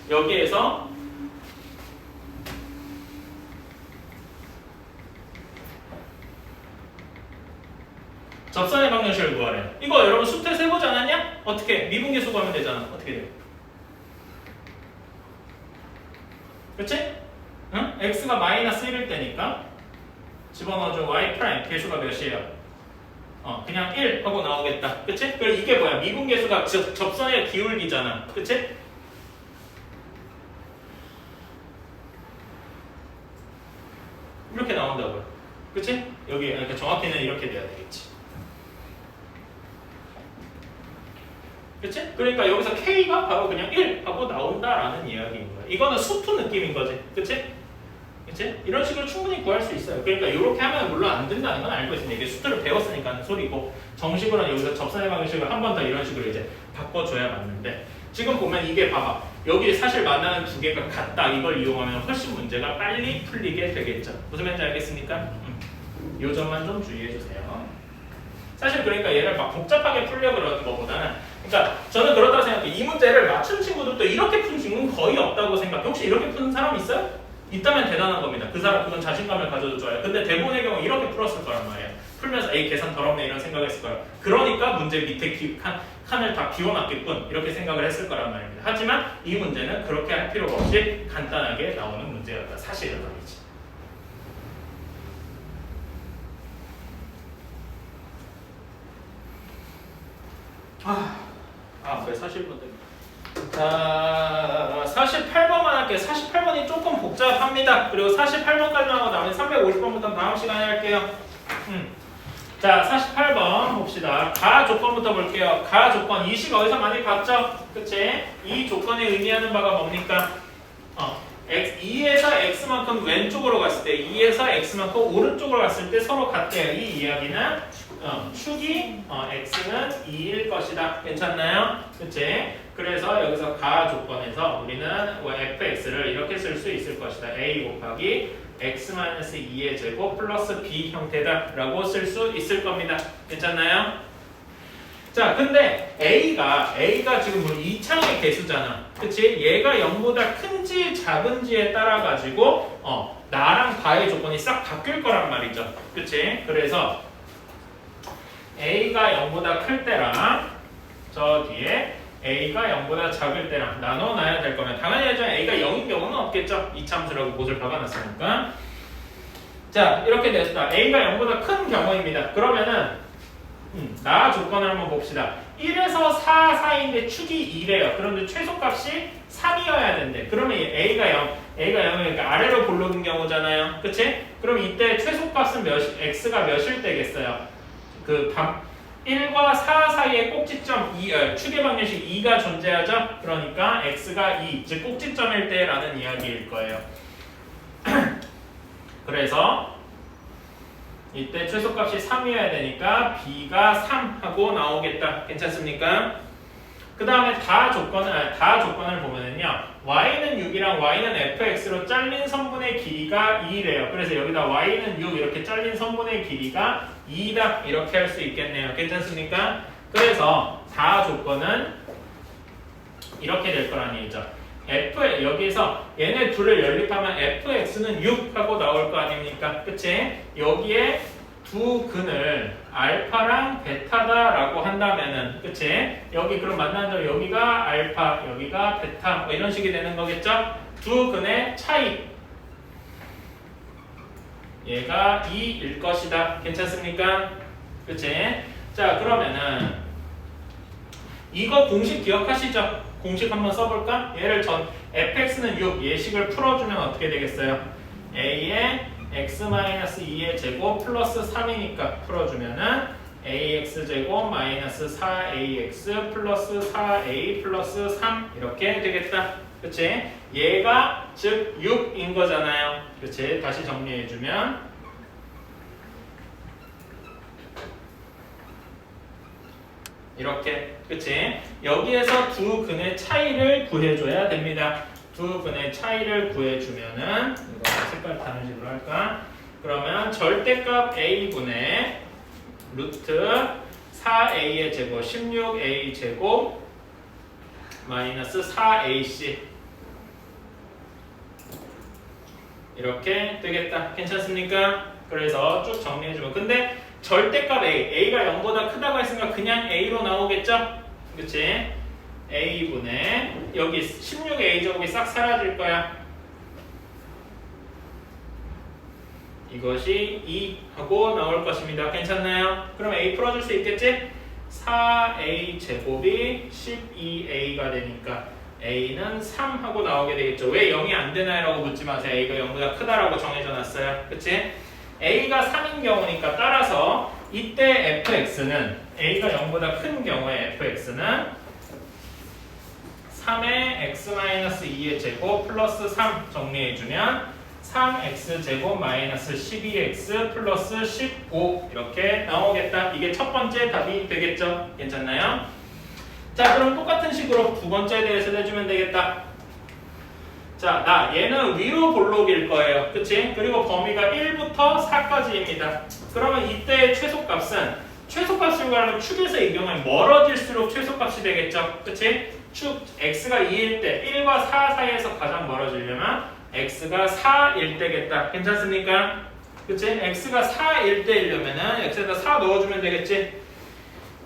Speaker 1: 여기에서 접선의 방정식을 구하래요. 이거 여러분 수트에서 해보지 않았냐? 어떻게? 미분계수 구하면 되잖아. 어떻게 돼요? 그치? 응? x가 마이너스 1일 때니까 집어넣어줘. y 프라임 계수가 몇이에요? 그냥 1 하고 나오겠다. 그치? 그럼 이게 뭐야? 미분계수가 접선의 기울기잖아. 그치? 이렇게 나온다고요. 그치? 여기 그러니까 정확히는 이렇게 돼야 되겠지. 그치? 그러니까 여기서 K가 바로 그냥 1 하고 나온다라는 이야기인 거야. 이거는 수투 느낌인 거지. 그치? 그치? 이런 식으로 충분히 구할 수 있어요. 그러니까 이렇게 하면 물론 안 된다는 건 알고 있습니다. 이게 수투를 배웠으니까 하는 소리고 정식으로는 여기서 접선의 방식을 한 번 더 이런 식으로 이제 바꿔줘야 맞는데 지금 보면 이게 봐봐. 여기 사실 만나는 두 개가 같다. 이걸 이용하면 훨씬 문제가 빨리 풀리게 되겠죠. 무슨 말인지 알겠습니까? 이 점만 좀 주의해 주세요. 사실 그러니까 얘를 막 복잡하게 풀려고 그러는 것보다는 그러니까 저는 그렇다고 생각해요. 이 문제를 맞춘 친구들도 이렇게 푼 친구는 거의 없다고 생각해요. 혹시 이렇게 푸는 사람 있어요? 있다면 대단한 겁니다. 그 사람 그건 자신감을 가져도 좋아요. 근데 대부분의 경우 이렇게 풀었을 거란 말이에요. 풀면서 에이 계산 더럽네 이런 생각을 했을 거예요. 그러니까 문제 밑에 칸을 다 비워놨겠군 이렇게 생각을 했을 거란 말입니다. 하지만 이 문제는 그렇게 할 필요가 없이 간단하게 나오는 문제였다. 사실은 말이지. 왜 41번 때문에. 자, 48번만 할게요. 48번이 조금 복잡합니다. 그리고 48번까지 나오고 나머지 350번부터 다음 시간에 할게요. 자, 48번 봅시다. 가 조건부터 볼게요. 가 조건. 이 식 어디서 많이 봤죠? 그치? 이 조건이 의미하는 바가 뭡니까? 2에서 x만큼 왼쪽으로 갔을 때 2에서 x만큼 오른쪽으로 갔을 때 서로 같대요. 이 이야기는 축이 x는 2일 것이다. 괜찮나요? 그치? 그래서 여기서 가 조건에서 우리는 fx를 이렇게 쓸 수 있을 것이다. a 곱하기 x-2의 제곱 플러스 b 형태다 라고 쓸 수 있을 겁니다. 괜찮나요? 자, 근데 A가 지금 우리 2창의 개수잖아. 그치? 얘가 0보다 큰지 작은지에 따라 가지고 나랑 가의 조건이 싹 바뀔 거란 말이죠. 그치? 그래서 A가 0보다 클 때랑 저 뒤에 A가 0보다 작을 때랑 나눠놔야 될 거면 당연히 예전에 A가 0인 경우는 없겠죠. 이차함수라고 못을 박아놨으니까. 자, 이렇게 됐다. A가 0보다 큰 경우입니다. 그러면은 나 조건을 한번 봅시다. 1에서 4 사이인데 축이 2래요. 그런데 최소값이 3이어야 된대. 그러면 A가 0이니까 아래로 볼록인 경우잖아요. 그치? 그럼 이때 최소값은 X가 몇일 때겠어요? 1과 4 사이에 꼭지점 축의 방정식 2가 존재하죠? 그러니까 X가 2, 즉 꼭지점일 때라는 이야기일 거예요. 그래서 이때 최소값이 3이어야 되니까 B가 3 하고 나오겠다. 괜찮습니까? 그 다음에 다 조건을 보면은요. Y는 6이랑 Y는 fx로 잘린 선분의 길이가 2래요. 그래서 여기다 Y는 6 이렇게 잘린 선분의 길이가 2다. 이렇게 할 수 있겠네요. 괜찮습니까? 그래서 다 조건은 이렇게 될 거란 얘기죠. 여기서 얘네 둘을 연립하면 fx는 6 하고 나올 거 아닙니까? 그치? 여기에 두 근을 알파랑 베타다라고 한다면은, 그치? 여기 그럼 만나는 점 여기가 알파, 여기가 베타 뭐 이런 식이 되는 거겠죠? 두 근의 차이 얘가 2일 것이다. 괜찮습니까? 그치? 자, 그러면은 이거 공식 기억하시죠? 공식 한번 써볼까? 얘를 fx는 6 예식을 풀어주면 어떻게 되겠어요? a의 x-2의 제곱 플러스 3이니까 풀어주면은 ax제곱 마이너스 4ax 플러스 4a 플러스 3 이렇게 되겠다. 그치? 얘가 즉 6인 거잖아요. 그치? 다시 정리해주면 이렇게. 그치? 여기에서 두 근의 차이를 구해줘야 됩니다. 두 근의 차이를 구해주면은 이거 색깔 다른 식으로 할까? 그러면 절대값 a분의 루트 4a의 제곱 16a 제곱 마이너스 4ac 이렇게 되겠다. 괜찮습니까? 그래서 쭉 정리해주면 근데 절대값 a가 0보다 크다고 했으니까 그냥 a로 나오겠죠? 그치? a분의 여기 16a 제곱이 싹 사라질 거야. 이것이 2 하고 나올 것입니다. 괜찮나요? 그럼 a 풀어줄 수 있겠지? 4a 제곱이 12a가 되니까 a는 3 하고 나오게 되겠죠. 왜 0이 안 되나요? 라고 묻지 마세요. a가 0보다 크다라고 정해져 놨어요. 그치? a가 3인 경우니까 따라서 이때 fx는 a가 0보다 큰 경우에 fx는 3의 x-2의 제곱 플러스 3 정리해주면 3x제곱 마이너스 12x 플러스 15 이렇게 나오겠다. 이게 첫 번째 답이 되겠죠. 괜찮나요? 자, 그럼 똑같은 식으로 두 번째에 대해서 내주면 되겠다. 자, 얘는 위로 볼록일 거예요. 그치? 그리고 범위가 1부터 4까지입니다. 그러면 이때의 최소값을 구하려면 축에서 이 경우에 멀어질수록 최소값이 되겠죠. 그치? 축 x가 2일 때 1과 4 사이에서 가장 멀어지려면 x가 4일 때겠다. 괜찮습니까? 그치? x가 4일 때이려면은 x에다 4 넣어주면 되겠지?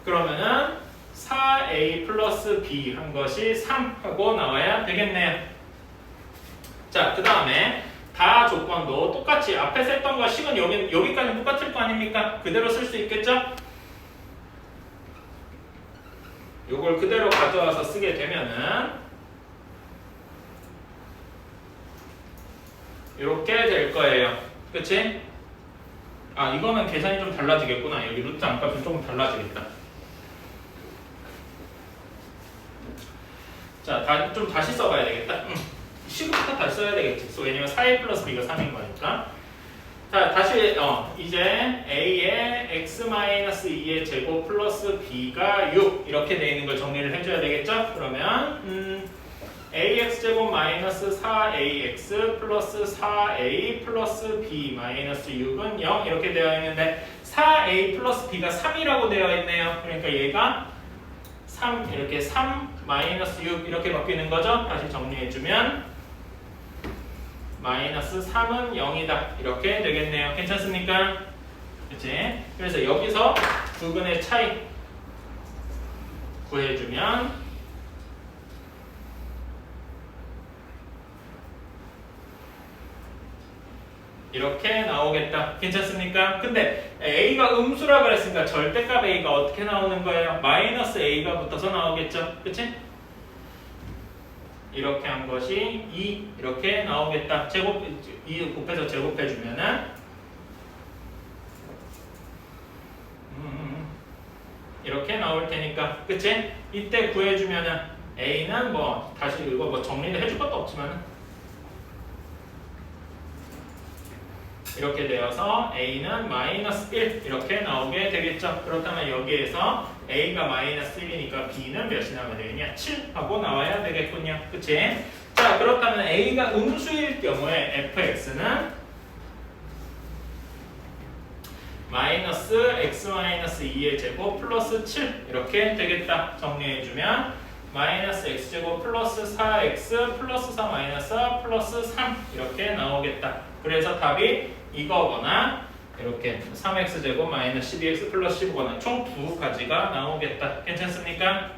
Speaker 1: 그러면은 4a 플러스 b 한 것이 3 하고 나와야 되겠네요. 자, 그 다음에 다 조건도 똑같이 앞에서 했던 거 식은 여기까지 똑같을 거 아닙니까? 그대로 쓸 수 있겠죠? 요걸 그대로 가져와서 쓰게 되면은 이렇게 될 거예요. 그치? 아, 이거는 계산이 좀 달라지겠구나. 여기 루트 안값은 조금 달라지겠다. 자, 좀 다시 써봐야 되겠다. 시급부터 다시 써야 되겠지. 왜냐면 4a 플러스 b가 3인 거니까. 자, 다시 이제 a의 x-2의 제곱 플러스 b가 6 이렇게 돼 있는 걸 정리를 해줘야 되겠죠? 그러면 ax제곱 마이너스 4ax 플러스 4a 플러스 b 마이너스 6은 0 이렇게 되어 있는데 4a 플러스 b가 3이라고 되어 있네요. 그러니까 얘가 3 이렇게 3 마이너스 6 이렇게 바뀌는 거죠. 다시 정리해주면 마이너스 3은 0이다 이렇게 되겠네요. 괜찮습니까? 그치? 그래서 여기서 부근의 차이 구해주면 이렇게 나오겠다. 괜찮습니까? 근데 a가 음수라 그랬으니까 절대값 a가 어떻게 나오는 거예요? 마이너스 a가 붙어서 나오겠죠. 그치? 이렇게 한 것이 2 이렇게 나오겠다. 제곱 2 곱해서 제곱해주면은 이렇게 나올 테니까. 그치? 이때 구해주면은 a는 뭐 다시 이거 뭐 정리를 해줄 것도 없지만 이렇게 되어서 a는 마이너스 1 이렇게 나오게 되겠죠. 그렇다면 여기에서 a가 마이너스 1이니까 b는 몇이 나와야 되겠냐? 7 하고 나와야 되겠군요. 그치? 자, 그렇다면 a가 음수일 경우에 fx는 마이너스 x-2의 제곱 플러스 7 이렇게 되겠다. 정리해주면 마이너스 x제곱 플러스 4x 플러스 4 마이너스 4 플러스 3 이렇게 나오겠다. 그래서 답이 이거거나 이렇게 3x제곱 마이너스 12x 플러스 15거나 총 두 가지가 나오겠다. 괜찮습니까?